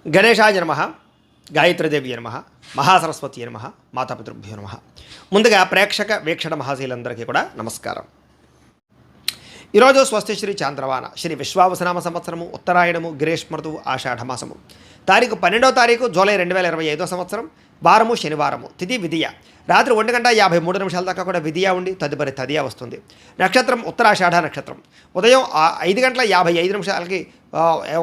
గణేశాయ నమః, గాయత్రీదేవి నమః, మహాసరస్వతి నమః, మాతాపితృభ్యో నమః. ముందుగా ప్రేక్షక వీక్షణ మహాశీలందరికీ కూడా నమస్కారం. ఈరోజు స్వస్తి శ్రీ చాంద్రవాన శ్రీ విశ్వావసనామ సంవత్సరము ఉత్తరాయణము గ్రీష్మఋతువు ఆషాఢమాసము తారీఖు 12వ తారీఖు జూలై 2025 సంవత్సరం వారము శనివారము తిథి విధియ రాత్రి 1:53 దాకా కూడా విధియ ఉండి తదుపరి తదియ వస్తుంది. నక్షత్రం ఉత్తరాషాఢ నక్షత్రం. ఉదయం 5:55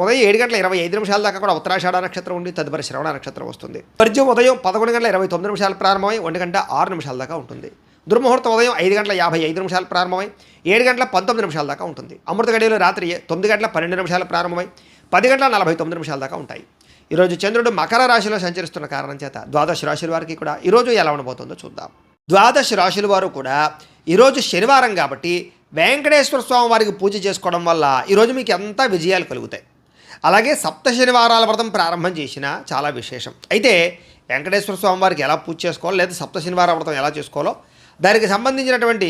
ఉదయం 7:25 దాకా కూడా ఉత్తరాషాఢ నక్షత్రం ఉండి తదుపరి శ్రవణ నక్షత్రం వస్తుంది. వర్జ్యం ఉదయం 11:29 ప్రారంభమై 1:06 దాకా ఉంటుంది. దుర్ముహూర్తం ఉదయం 5:55 ప్రారంభమై 7:19 దాకా ఉంటుంది. అమృత గడియలు రాత్రి 9:12 ప్రారంభమై 10:49 దాకా ఉంటాయి. ఈరోజు చంద్రుడు మకర రాశిలో సంచరిస్తున్న కారణం చేత ద్వాదశ రాశుల వారికి కూడా ఈరోజు ఎలా ఉండబోతుందో చూద్దాం. ద్వాదశ రాశుల వారు కూడా ఈరోజు శనివారం కాబట్టి వెంకటేశ్వర స్వామి వారికి పూజ చేసుకోవడం వల్ల ఈరోజు మీకు ఎంత విజయాలు కలుగుతాయి. అలాగే సప్త శనివారాల వ్రతం ప్రారంభం చేసినా చాలా విశేషం. అయితే వెంకటేశ్వర స్వామి వారికి ఎలా పూజ చేసుకోవాలో లేదా సప్త శనివారాల వ్రతం ఎలా చేసుకోవాలో దానికి సంబంధించినటువంటి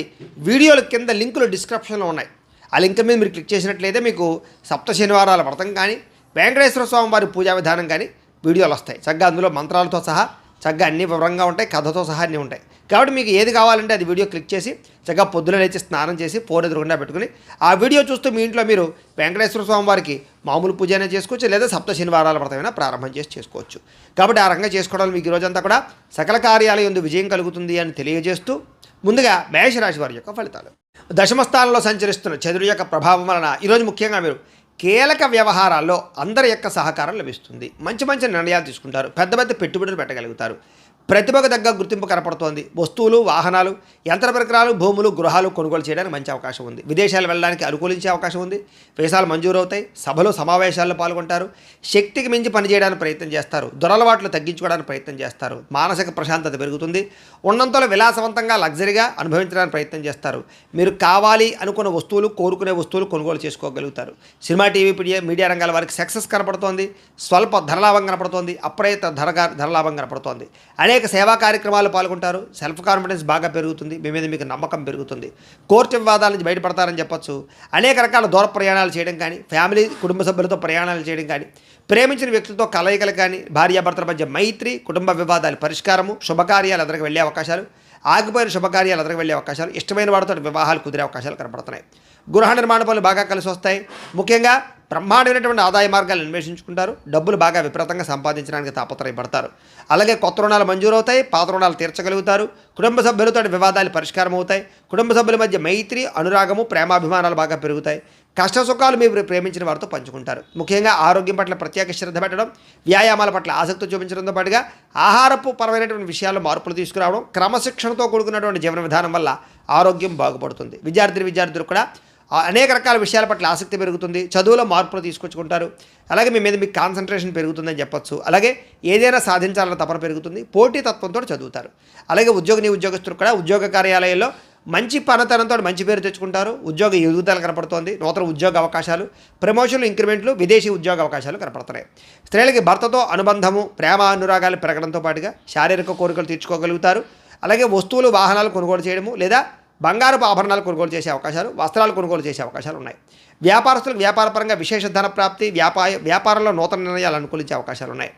వీడియోల కింద లింకులు డిస్క్రిప్షన్లో ఉన్నాయి. ఆ లింక్ మీద మీరు క్లిక్ చేసినట్లయితే మీకు సప్త శనివారాల వ్రతం కానీ వెంకటేశ్వర స్వామి వారి పూజా విధానం కానీ వీడియోలు వస్తాయి. చక్కగా అందులో మంత్రాలతో సహా చక్కగా అన్ని వివరంగా ఉంటాయి, కథతో సహా అన్నీ ఉంటాయి. కాబట్టి మీకు ఏది కావాలంటే అది వీడియో క్లిక్ చేసి చక్కగా పొద్దున లేచి స్నానం చేసి ఫోన్ ఎదురుగుండా పెట్టుకుని ఆ వీడియో చూస్తూ మీ ఇంట్లో మీరు వెంకటేశ్వర స్వామి వారికి మామూలు పూజ అయినా చేసుకోవచ్చు, లేదా సప్త శనివారాల వ్రతమైనా ప్రారంభం చేసి చేసుకోవచ్చు. కాబట్టి ఆ రకంగా చేసుకోవడం మీకు ఈరోజంతా కూడా సకల కార్యాలయం యందు విజయం కలుగుతుంది అని తెలియజేస్తూ ముందుగా మేషరాశి వారి యొక్క ఫలితాలు. దశమస్థానంలో సంచరిస్తున్న చంద్రుడి యొక్క ప్రభావం వలన ఈరోజు ముఖ్యంగా మీరు కీలక వ్యవహారాల్లో అందరి యొక్క సహకారం లభిస్తుంది. మంచి మంచి నిర్ణయాలు తీసుకుంటారు, పెద్ద పెద్ద పెట్టుబడులు పెట్టగలుగుతారు. ప్రతిభకు తగ్గ గుర్తింపు కనపడుతోంది. వస్తువులు, వాహనాలు, యంత్ర పరికరాలు, భూములు, గృహాలు కొనుగోలు చేయడానికి మంచి అవకాశం ఉంది. విదేశాలు వెళ్ళడానికి అనుకూలించే అవకాశం ఉంది. వీసాలు మంజూరు అవుతాయి. సభలు, సమావేశాల్లో పాల్గొంటారు. శక్తికి మించి పనిచేయడానికి ప్రయత్నం చేస్తారు. దురలవాట్లు తగ్గించుకోవడానికి ప్రయత్నం చేస్తారు. మానసిక ప్రశాంతత పెరుగుతుంది. ఉన్నంతలో విలాసవంతంగా లగ్జరీగా అనుభవించడానికి ప్రయత్నం చేస్తారు. మీరు కావాలి అనుకున్న వస్తువులు, కోరుకునే వస్తువులు కొనుగోలు చేసుకోగలుగుతారు. సినిమా, టీవీ, మీడియా రంగాల వారికి సక్సెస్ కనపడుతోంది. స్వల్ప ధనలాభం కనపడుతోంది. అప్రయత్న ధనలాభం కనపడుతోంది. అనేక సేవా కార్యక్రమాలు పాల్గొంటారు. సెల్ఫ్ కాన్ఫిడెన్స్ బాగా పెరుగుతుంది. మీ మీద మీకు నమ్మకం పెరుగుతుంది. కోర్టు వివాదాల నుంచి బయటపడతారని చెప్పొచ్చు. అనేక రకాల దూర ప్రయాణాలు చేయడం కానీ, ఫ్యామిలీ కుటుంబ సభ్యులతో ప్రయాణాలు చేయడం కానీ, ప్రేమించిన వ్యక్తులతో కలయికలు కానీ, భార్యాభర్తల మధ్య మైత్రి, కుటుంబ వివాదాల పరిష్కారము, శుభకార్యాలు ఎదురుకు వెళ్ళే అవకాశాలు, ఆగిపోయిన శుభకార్యాలు ఎదురుకు వెళ్ళే అవకాశాలు, ఇష్టమైన వాడితో వివాహాలు కుదిరే అవకాశాలు కనపడుతున్నాయి. గృహ నిర్మాణ పనులు బాగా కలిసి వస్తాయి. ముఖ్యంగా బ్రహ్మాండమైనటువంటి ఆదాయ మార్గాలు అన్వేషించుకుంటారు. డబ్బులు బాగా విపరీతంగా సంపాదించడానికి తాపత్రయపడతారు. అలాగే కొత్త రుణాలు మంజూరవుతాయి. పాత రుణాలు తీర్చగలుగుతారు. కుటుంబ సభ్యులతో వివాదాలు పరిష్కారం అవుతాయి. కుటుంబ సభ్యుల మధ్య మైత్రి, అనురాగము, ప్రేమాభిమానాలు బాగా పెరుగుతాయి. కష్ట సుఖాలు మీరు ప్రేమించిన వారితో పంచుకుంటారు. ముఖ్యంగా ఆరోగ్యం పట్ల ప్రత్యేక శ్రద్ధ పెట్టడం, వ్యాయామాల పట్ల ఆసక్తి చూపించడంతో పాటుగా ఆహారపు పరమైనటువంటి విషయాల్లో మార్పులు తీసుకురావడం, క్రమశిక్షణతో కూడుకున్నటువంటి జీవన విధానం వల్ల ఆరోగ్యం బాగుపడుతుంది. విద్యార్థులు కూడా అనేక రకాల విషయాల పట్ల ఆసక్తి పెరుగుతుంది. చదువులో మార్పులు తీసుకొచ్చుకుంటారు. అలాగే మీ మీద మీకు కాన్సన్ట్రేషన్ పెరుగుతుందని చెప్పొచ్చు. అలాగే ఏదైనా సాధించాలన్న తపన పెరుగుతుంది. పోటీతత్వంతో చదువుతారు. అలాగే ఉద్యోగస్తులు కూడా ఉద్యోగ కార్యాలయాల్లో మంచి పనితనంతో మంచి పేరు తెచ్చుకుంటారు. ఉద్యోగ ఎదుగుదల కనపడుతోంది. నూతన ఉద్యోగ అవకాశాలు, ప్రమోషన్లు, ఇంక్రిమెంట్లు, విదేశీ ఉద్యోగ అవకాశాలు కనపడుతున్నాయి. స్త్రీలకి భర్తతో అనుబంధము, ప్రేమ, అనురాగాలు పెరగడంతో పాటుగా శారీరక కోరికలు తీర్చుకోగలుగుతారు. అలాగే వస్తువులు, వాహనాలు కొనుగోలు చేయడము లేదా బంగారపు ఆభరణాలు కొనుగోలు చేసే అవకాశాలు, వస్త్రాలు కొనుగోలు చేసే అవకాశాలు ఉన్నాయి. వ్యాపారస్తులకు వ్యాపారపరంగా విశేష ధన ప్రాప్తి, వ్యాపారంలో నూతన నిర్ణయాలు అనుకూలించే అవకాశాలు ఉన్నాయి.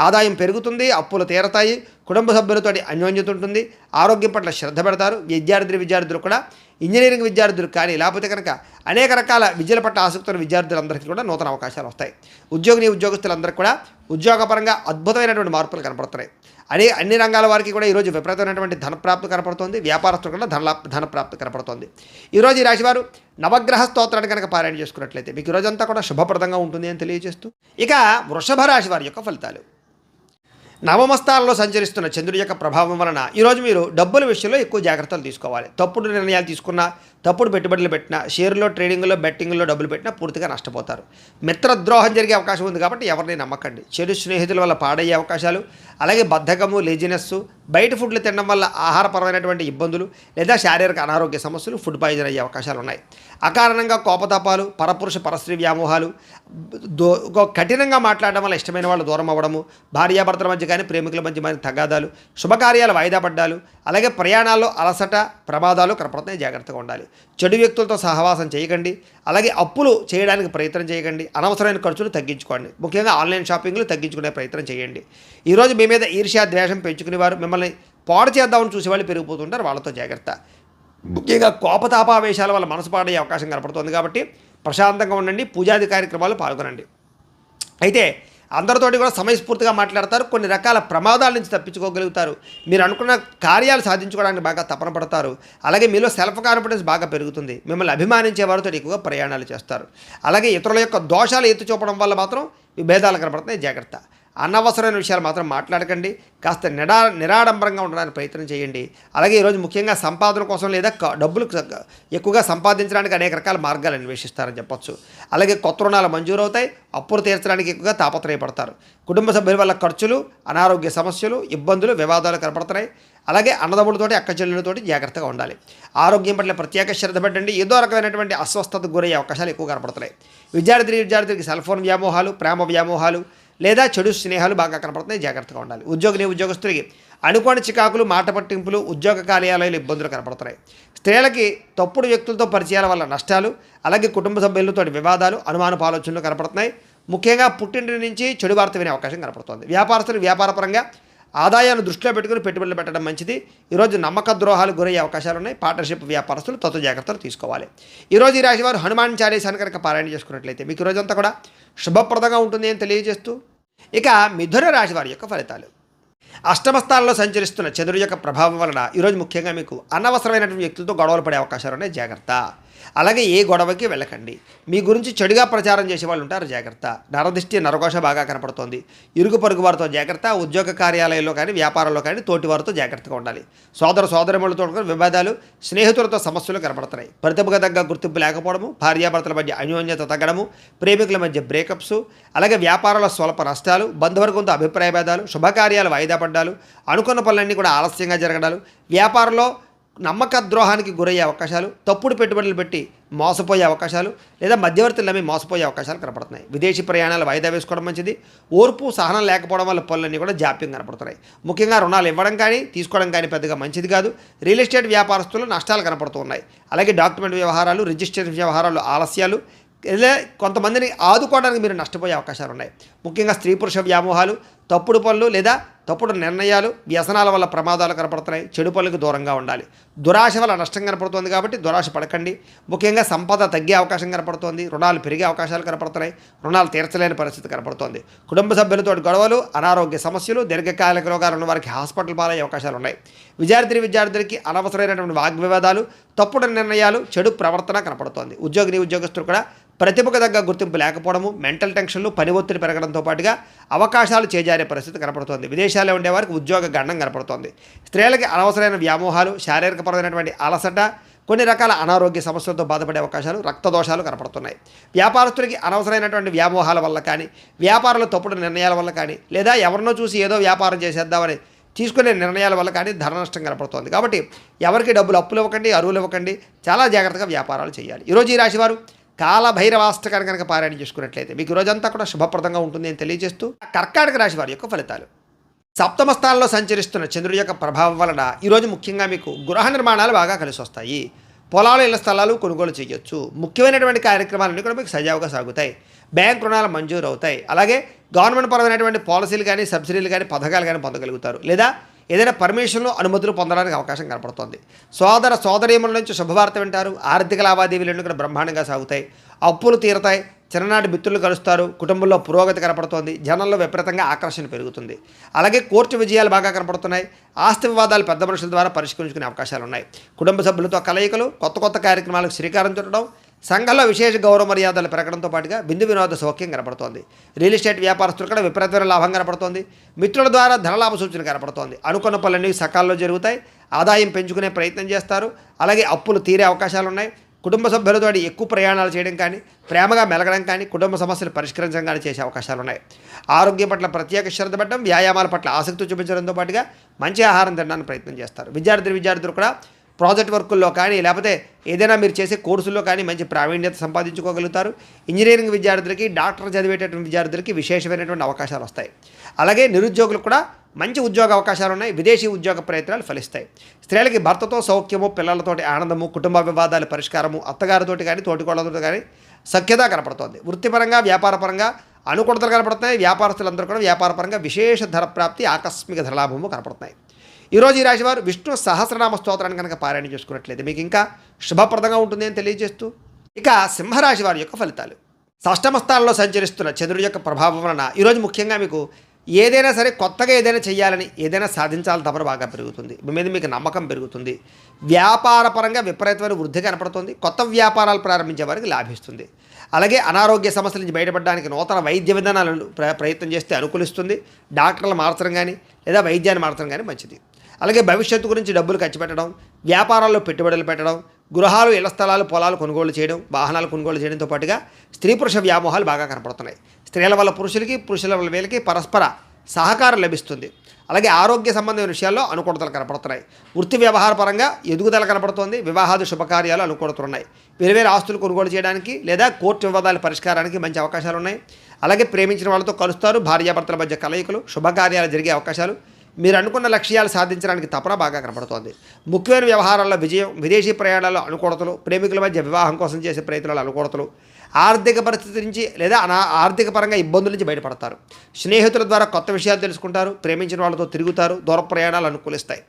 ఆదాయం పెరుగుతుంది. అప్పులు తీరతాయి. కుటుంబ సభ్యులతో అన్యోన్యత ఉంటుంది. ఆరోగ్యం పట్ల శ్రద్ధ పెడతారు. విద్యార్థులు కూడా ఇంజనీరింగ్ విద్యార్థులు కానీ లేకపోతే కనుక అనేక రకాల విద్యల పట్ల ఆసక్తి ఉన్న విద్యార్థులందరికీ కూడా నూతన అవకాశాలు వస్తాయి. ఉద్యోగస్తులందరికీ కూడా ఉద్యోగపరంగా అద్భుతమైనటువంటి మార్పులు కనపడుతున్నాయి. అన్ని రంగాల వారికి కూడా ఈరోజు విపరీతమైనటువంటి ధనప్రాప్తి కనపడుతోంది. వ్యాపారస్తులు కూడా ధనప్రాప్తి కనపడుతోంది. ఈరోజు ఈ రాశివారు నవగ్రహ స్తోత్రాన్ని కనుక పారాయణ చేసుకున్నట్లయితే మీకు ఈరోజంతా కూడా శుభప్రదంగా ఉంటుంది అని తెలియజేస్తూ ఇక వృషభ రాశి వారి యొక్క ఫలితాలు. నవమస్థానంలో సంచరిస్తున్న చంద్రుడి యొక్క ప్రభావం వలన ఈరోజు మీరు డబ్బుల విషయంలో ఎక్కువ జాగ్రత్తలు తీసుకోవాలి. తప్పుడు నిర్ణయాలు తీసుకున్నా, తప్పుడు పెట్టుబడులు పెట్టినా, షేర్లో, ట్రేడింగ్లో, బెట్టింగ్లో డబ్బులు పెట్టినా పూర్తిగా నష్టపోతారు. మిత్రద్రోహం జరిగే అవకాశం ఉంది కాబట్టి ఎవరిని నమ్మకండి. చెడు స్నేహితుల వల్ల పాడయ్యే అవకాశాలు, అలాగే బద్ధకము, లేజినెస్సు, బయట ఫుడ్లు తినడం వల్ల ఆహారపరమైనటువంటి ఇబ్బందులు లేదా శారీరక అనారోగ్య సమస్యలు, ఫుడ్ పాయిజన్ అయ్యే అవకాశాలు ఉన్నాయి. అకారణంగా కోపతాపాలు, పరపురుష పరస్త్రీ వ్యామోహాలు, కఠినంగా మాట్లాడడం వల్ల ఇష్టమైన వాళ్ళు దూరం అవ్వడము, భార్యాభర్తల మధ్య కానీ ప్రేమికుల మధ్య తగాదాలు, శుభకార్యాలు వాయిదా పడ్డాలు, అలాగే ప్రయాణాల్లో అలసట, ప్రమాదాలు కనపడుతున్నాయి. జాగ్రత్తగా ఉండాలి. చెడు వ్యక్తులతో సహవాసం చేయకండి. అలాగే అప్పులు చేయడానికి ప్రయత్నం చేయకండి. అనవసరమైన ఖర్చులు తగ్గించుకోండి. ముఖ్యంగా ఆన్లైన్ షాపింగ్లు తగ్గించుకునే ప్రయత్నం చేయండి. ఈరోజు మీ మీద ఈర్ష్య ద్వేషం పెంచుకునేవారు, మిమ్మల్ని పాడు చేద్దామని చూసేవాళ్ళు పెరిగిపోతుంటారు. వాళ్ళతో జాగ్రత్త. ముఖ్యంగా కోపతాపావేశాల వల్ల మనసు పాడయ్యే అవకాశం కనపడుతుంది కాబట్టి ప్రశాంతంగా ఉండండి. పూజాది కార్యక్రమాలు పాల్గొనండి. అయితే అందరితోటి కూడా సమయస్ఫూర్తిగా మాట్లాడతారు. కొన్ని రకాల ప్రమాదాల నుంచి తప్పించుకోగలుగుతారు. మీరు అనుకున్న కార్యాలు సాధించుకోవడానికి బాగా తపన పడతారు. అలాగే మీలో సెల్ఫ్ కాన్ఫిడెన్స్ బాగా పెరుగుతుంది. మిమ్మల్ని అభిమానించే వారితో ఎక్కువగా ప్రయాణాలు చేస్తారు. అలాగే ఇతరుల యొక్క దోషాలు ఎత్తి చూపడం వల్ల మాత్రం విభేదాలు కనపడుతున్నాయి. జాగ్రత్త. అనవసరమైన విషయాలు మాత్రం మాట్లాడకండి. కాస్త నిరాడంబరంగా ఉండడానికి ప్రయత్నం చేయండి. అలాగే ఈరోజు ముఖ్యంగా సంపాదన కోసం లేదా డబ్బులు ఎక్కువగా సంపాదించడానికి అనేక రకాల మార్గాలు అన్వేషిస్తారని చెప్పొచ్చు. అలాగే కొత్త రుణాలు మంజూరవుతాయి. అప్పులు తీర్చడానికి ఎక్కువగా తాపత్రయపడతారు. కుటుంబ సభ్యుల వల్ల ఖర్చులు, అనారోగ్య సమస్యలు, ఇబ్బందులు, వివాదాలు కనపడుతున్నాయి. అలాగే అన్నదమ్ములతోటి అక్క చెల్లెలతోటి జాగ్రత్తగా ఉండాలి. ఆరోగ్యం పట్ల ప్రత్యేక శ్రద్ధ పెట్టండి. ఏదో రకమైనటువంటి అస్వస్థతకు గురయ్యే అవకాశాలు ఎక్కువ కనపడుతున్నాయి. విద్యార్థికి సెల్ ఫోన్ వ్యామోహాలు, ప్రేమ వ్యామోహాలు లేదా చెడు స్నేహాలు బాగా కనపడుతున్నాయి. జాగ్రత్తగా ఉండాలి. ఉద్యోగస్తులకి అనుకోని చికాకులు, మాట పట్టింపులు, ఉద్యోగ కార్యాలయాలు ఇబ్బందులు కనపడుతున్నాయి. స్త్రీలకి తప్పుడు వ్యక్తులతో పరిచయాల వల్ల నష్టాలు, అలాగే కుటుంబ సభ్యులతో వివాదాలు, అనుమానపు ఆలోచనలు కనపడుతున్నాయి. ముఖ్యంగా పుట్టింటి నుంచి చెడు వార్త వినే అవకాశం కనపడుతుంది. వ్యాపారస్తులు వ్యాపారపరంగా ఆదాయాన్ని దృష్టిలో పెట్టుకుని పెట్టుబడులు పెట్టడం మంచిది. ఈరోజు నమ్మక ద్రోహాలు గురయ్యే అవకాశాలు ఉన్నాయి. పార్ట్నర్షిప్ వ్యాపారస్తులు తత్వ జాగ్రత్తలు తీసుకోవాలి. ఈరోజు ఈ రాశి వారు హనుమాన్ చాలీసాను కనుక పారాయణ చేసుకున్నట్లయితే మీకు ఈరోజంతా కూడా శుభప్రదంగా ఉంటుంది అని తెలియజేస్తూ, ఇక మిథున రాశి వారి యొక్క ఫలితాలు. అష్టమ స్థానంలో సంచరిస్తున్న చంద్రుడి యొక్క ప్రభావం వలన ఈరోజు ముఖ్యంగా మీకు అనవసరమైనటువంటి వ్యక్తులతో గొడవలు పడే అవకాశాలు ఉన్నాయి. జాగ్రత్త. అలాగే ఏ గొడవకి వెళ్ళకండి. మీ గురించి చెడుగా ప్రచారం చేసే వాళ్ళు ఉంటారు. జాగ్రత్త. నరదిష్టి, నరఘోష బాగా కనపడుతోంది. ఇరుగు పొరుగు వారితో జాగ్రత్త. ఉద్యోగ కార్యాలయంలో కానీ వ్యాపారంలో కానీ తోటి వారితో జాగ్రత్తగా ఉండాలి. సోదరమణులతో వివాదాలు, స్నేహితులతో సమస్యలు కనపడుతున్నాయి. ప్రతిభకు తగ్గ గుర్తింపు లేకపోవడము, భార్యాభర్తల మధ్య అన్యోన్యత తగ్గడము, ప్రేమికుల మధ్య బ్రేకప్స్, అలాగే వ్యాపారంలో స్వల్ప నష్టాలు, బంధువర్గంతో అభిప్రాయ భేదాలు, శుభకార్యాలు వాయిదా పడ్డాలు, అనుకున్న పనులన్నీ కూడా ఆలస్యంగా జరగడాలు, వ్యాపారంలో నమ్మక ద్రోహానికి గురయ్యే అవకాశాలు, తప్పుడు పెట్టుబడులు పెట్టి మోసపోయే అవకాశాలు లేదా మధ్యవర్తులు నమ్మి మోసపోయే అవకాశాలు కనపడుతున్నాయి. విదేశీ ప్రయాణాలు వాయిదా వేసుకోవడం మంచిది. ఓర్పు, సహనం లేకపోవడం వల్ల పనులన్నీ కూడా జాప్యం కనపడుతున్నాయి. ముఖ్యంగా రుణాలు ఇవ్వడం కానీ తీసుకోవడం కానీ పెద్దగా మంచిది కాదు. రియల్ ఎస్టేట్ వ్యాపారస్తులు నష్టాలు కనపడుతున్నాయి. అలాగే డాక్యుమెంట్ వ్యవహారాలు, రిజిస్ట్రేషన్ వ్యవహారాలు ఆలస్యాలు, ఇలా కొంతమందిని ఆదుకోవడానికి మీరు నష్టపోయే అవకాశాలు ఉన్నాయి. ముఖ్యంగా స్త్రీ పురుష వ్యామోహాలు, తప్పుడు పనులు లేదా తప్పుడు నిర్ణయాలు, వ్యసనాల వల్ల ప్రమాదాలు కనపడుతున్నాయి. చెడు పనులకు దూరంగా ఉండాలి. దురాశ వల్ల నష్టం కనపడుతుంది కాబట్టి దురాశ పడకండి. ముఖ్యంగా సంపద తగ్గే అవకాశం కనపడుతోంది. రుణాలు పెరిగే అవకాశాలు కనపడుతున్నాయి. రుణాలు తీర్చలేని పరిస్థితి కనపడుతోంది. కుటుంబ సభ్యులతో గొడవలు, అనారోగ్య సమస్యలు, దీర్ఘకాలిక రోగాలు ఉన్న వారికి హాస్పిటల్ పాలయ్యే అవకాశాలు ఉన్నాయి. విద్యార్థులకి అనవసరమైనటువంటి వాగ్వివాదాలు, తప్పుడు నిర్ణయాలు, చెడు ప్రవర్తన కనపడుతోంది. ఉద్యోగస్తులు కూడా ప్రతిభకు తగ్గ గుర్తింపు లేకపోవడము, మెంటల్ టెన్షన్లు, పని ఒత్తిడి పెరగడంతో పాటుగా అవకాశాలు చేజారే పరిస్థితి కనపడుతోంది. విదేశాల్లో ఉండేవారికి ఉద్యోగ గండం కనపడుతోంది. స్త్రీలకి అనవసరమైన వ్యామోహాలు, శారీరకపరమైనటువంటి అలసట, కొన్ని రకాల అనారోగ్య సమస్యలతో బాధపడే అవకాశాలు, రక్తదోషాలు కనపడుతున్నాయి. వ్యాపారస్తులకి అనవసరమైనటువంటి వ్యామోహాల వల్ల కానీ, వ్యాపారంలో తప్పుడు నిర్ణయాల వల్ల కానీ, లేదా ఎవరినో చూసి ఏదో వ్యాపారం చేసేద్దామని తీసుకునే నిర్ణయాల వల్ల కానీ ధన నష్టం కనపడుతోంది. కాబట్టి ఎవరికి డబ్బులు అప్పులు ఇవ్వకండి, అరువులు ఇవ్వకండి. చాలా జాగ్రత్తగా వ్యాపారాలు చేయాలి. ఈరోజు ఈ రాశివారు కాలభైరవాష్టకాన్ని కనుక పారాయణ చేసుకున్నట్లయితే మీకు రోజంతా కూడా శుభప్రదంగా ఉంటుంది అని తెలియజేస్తూ, కర్కాటక రాశి వారి యొక్క ఫలితాలు. సప్తమ స్థానంలో సంచరిస్తున్న చంద్రుడి యొక్క ప్రభావం వలన ఈరోజు ముఖ్యంగా మీకు గృహ నిర్మాణాలు బాగా కలిసి వస్తాయి. పొలాలు, ఇళ్ల స్థలాలు కొనుగోలు చేయొచ్చు. ముఖ్యమైనటువంటి కార్యక్రమాలన్నీ కూడా మీకు సజావుగా సాగుతాయి. బ్యాంక్ రుణాలు మంజూరు అవుతాయి. అలాగే గవర్నమెంట్ పరమైనటువంటి పాలసీలు కానీ, సబ్సిడీలు కానీ, పథకాలు కానీ పొందగలుగుతారు. లేదా ఏదైనా పర్మిషన్లు, అనుమతులు పొందడానికి అవకాశం కనపడుతుంది. సోదరీమణుల నుంచి శుభవార్త వింటారు. ఆర్థిక లావాదేవీలు కూడా బ్రహ్మాండంగా సాగుతాయి. అప్పులు తీరతాయి. చిన్ననాటి మిత్రులు కలుస్తారు. కుటుంబంలో పురోగతి కనపడుతోంది. జనంలో విపరీతంగా ఆకర్షణ పెరుగుతుంది. అలాగే కోర్టు విజయాలు బాగా కనపడుతున్నాయి. ఆస్తి వివాదాలు పెద్ద మనుషుల ద్వారా పరిష్కరించుకునే అవకాశాలు ఉన్నాయి. కుటుంబ సభ్యులతో కలయికలు, కొత్త కార్యక్రమాలకు శ్రీకారం చుట్టడం, సంఘంలో విశేష గౌరవ మర్యాదలు పెరగడంతో పాటుగా విందు వినోద సౌఖ్యం కనపడుతోంది. రియల్ ఎస్టేట్ వ్యాపారస్తులు కూడా విపరీతమైన లాభం కనపడుతోంది. మిత్రుల ద్వారా ధనలాభ సూచన కనపడుతోంది. అనుకున్న పనులన్నీ సకాలంలో జరుగుతాయి. ఆదాయం పెంచుకునే ప్రయత్నం చేస్తారు. అలాగే అప్పులు తీరే అవకాశాలు ఉన్నాయి. కుటుంబ సభ్యులతో ఎక్కువ ప్రయాణాలు చేయడం కానీ, ప్రేమగా మెలగడం కానీ, కుటుంబ సమస్యలు పరిష్కరించడం కానీ చేసే అవకాశాలు ఉన్నాయి. ఆరోగ్యం పట్ల ప్రత్యేక శ్రద్ధ పెట్టడం, వ్యాయామాల పట్ల ఆసక్తి చూపించడంతో పాటుగా మంచి ఆహారం తినడానికి ప్రయత్నం చేస్తారు. విద్యార్థులు కూడా ప్రాజెక్ట్ వర్కుల్లో కానీ, లేకపోతే ఏదైనా మీరు చేసే కోర్సుల్లో కానీ మంచి ప్రావీణ్యత సంపాదించుకోగలుగుతారు. ఇంజనీరింగ్ విద్యార్థులకి, డాక్టర్ చదివేటటువంటి విద్యార్థులకి విశేషమైనటువంటి అవకాశాలు వస్తాయి. అలాగే నిరుద్యోగులకు కూడా మంచి ఉద్యోగ అవకాశాలు ఉన్నాయి. విదేశీ ఉద్యోగ ప్రయత్నాలు ఫలిస్తాయి. స్త్రీలకి భర్తతో సౌఖ్యము, పిల్లలతోటి ఆనందము, కుటుంబ వివాదాల పరిష్కారము, అత్తగారితోటి కానీ తోటికోళ్ళతో కానీ సఖ్యత కనపడుతోంది. వృత్తిపరంగా వ్యాపారపరంగా అనుకూలతలు కనపడుతున్నాయి. వ్యాపారస్తులందరూ కూడా వ్యాపారపరంగా విశేష ధర ప్రాప్తి, ఆకస్మిక ధరలాభము కనపడుతున్నాయి. ఈరోజు ఈ రాశివారు విష్ణు సహస్రనామ స్తోత్రాన్ని కనుక పారాయణ చేసుకున్నట్లయితే మీకు ఇంకా శుభప్రదంగా ఉంటుంది అని తెలియజేస్తూ, ఇక సింహరాశి వారి యొక్క ఫలితాలు. షష్టమ స్థానంలో సంచరిస్తున్న చంద్రుడి యొక్క ప్రభావం వలన ఈరోజు ముఖ్యంగా మీకు ఏదైనా సరే కొత్తగా ఏదైనా చేయాలని, ఏదైనా సాధించాలని తపన బాగా పెరుగుతుంది. మీ మీద మీకు నమ్మకం పెరుగుతుంది. వ్యాపారపరంగా విపరీతమైన వృద్ధి కనపడుతుంది. కొత్త వ్యాపారాలు ప్రారంభించే వారికి లాభిస్తుంది. అలాగే అనారోగ్య సమస్యల నుంచి బయటపడడానికి నూతన వైద్య విధానాలను ప్రయత్నం చేస్తే అనుకూలిస్తుంది. డాక్టర్లు మార్చడం కానీ లేదా వైద్యాన్ని మార్చడం కానీ మంచిది. అలాగే భవిష్యత్తు గురించి డబ్బులు ఖర్చు పెట్టడం, వ్యాపారాల్లో పెట్టుబడులు పెట్టడం, గృహాలు, ఇళ్ల స్థలాలు, పొలాలు కొనుగోలు చేయడం, వాహనాలు కొనుగోలు చేయడంతో పాటుగా స్త్రీ పురుష వ్యామోహాలు బాగా కనపడుతున్నాయి. స్త్రీల వల్ల పురుషులకి, పురుషుల వల్ల వీళ్ళకి పరస్పర సహకారం లభిస్తుంది. అలాగే ఆరోగ్య సంబంధమైన విషయాల్లో అనుకూలతలు కనపడుతున్నాయి. వృత్తి వ్యవహార పరంగా ఎదుగుదల కనపడుతోంది. వివాహాది శుభకార్యాలు అనుకూలతున్నాయి. వేరువేరు ఆస్తులు కొనుగోలు చేయడానికి లేదా కోర్టు వివాదాల పరిష్కారానికి మంచి అవకాశాలు ఉన్నాయి. అలాగే ప్రేమించిన వాళ్ళతో కలుస్తారు. భార్యాభర్తల మధ్య కలయికలు, శుభకార్యాలు జరిగే అవకాశాలు, మీరు అనుకున్న లక్ష్యాలు సాధించడానికి తపన బాగా కనపడుతోంది. ముఖ్యమైన వ్యవహారాల్లో విజయం, విదేశీ ప్రయాణాల్లో అనుకూలతలు, ప్రేమికుల మధ్య వివాహం కోసం చేసే ప్రయత్నాలు అనుకూలతలు, ఆర్థిక పరిస్థితి నుంచి లేదా ఆర్థిక పరంగా ఇబ్బందుల నుంచి బయటపడతారు. స్నేహితుల ద్వారా కొత్త విషయాలు తెలుసుకుంటారు. ప్రేమించిన వాళ్ళతో తిరుగుతారు. దూర ప్రయాణాలు అనుకూలిస్తాయి.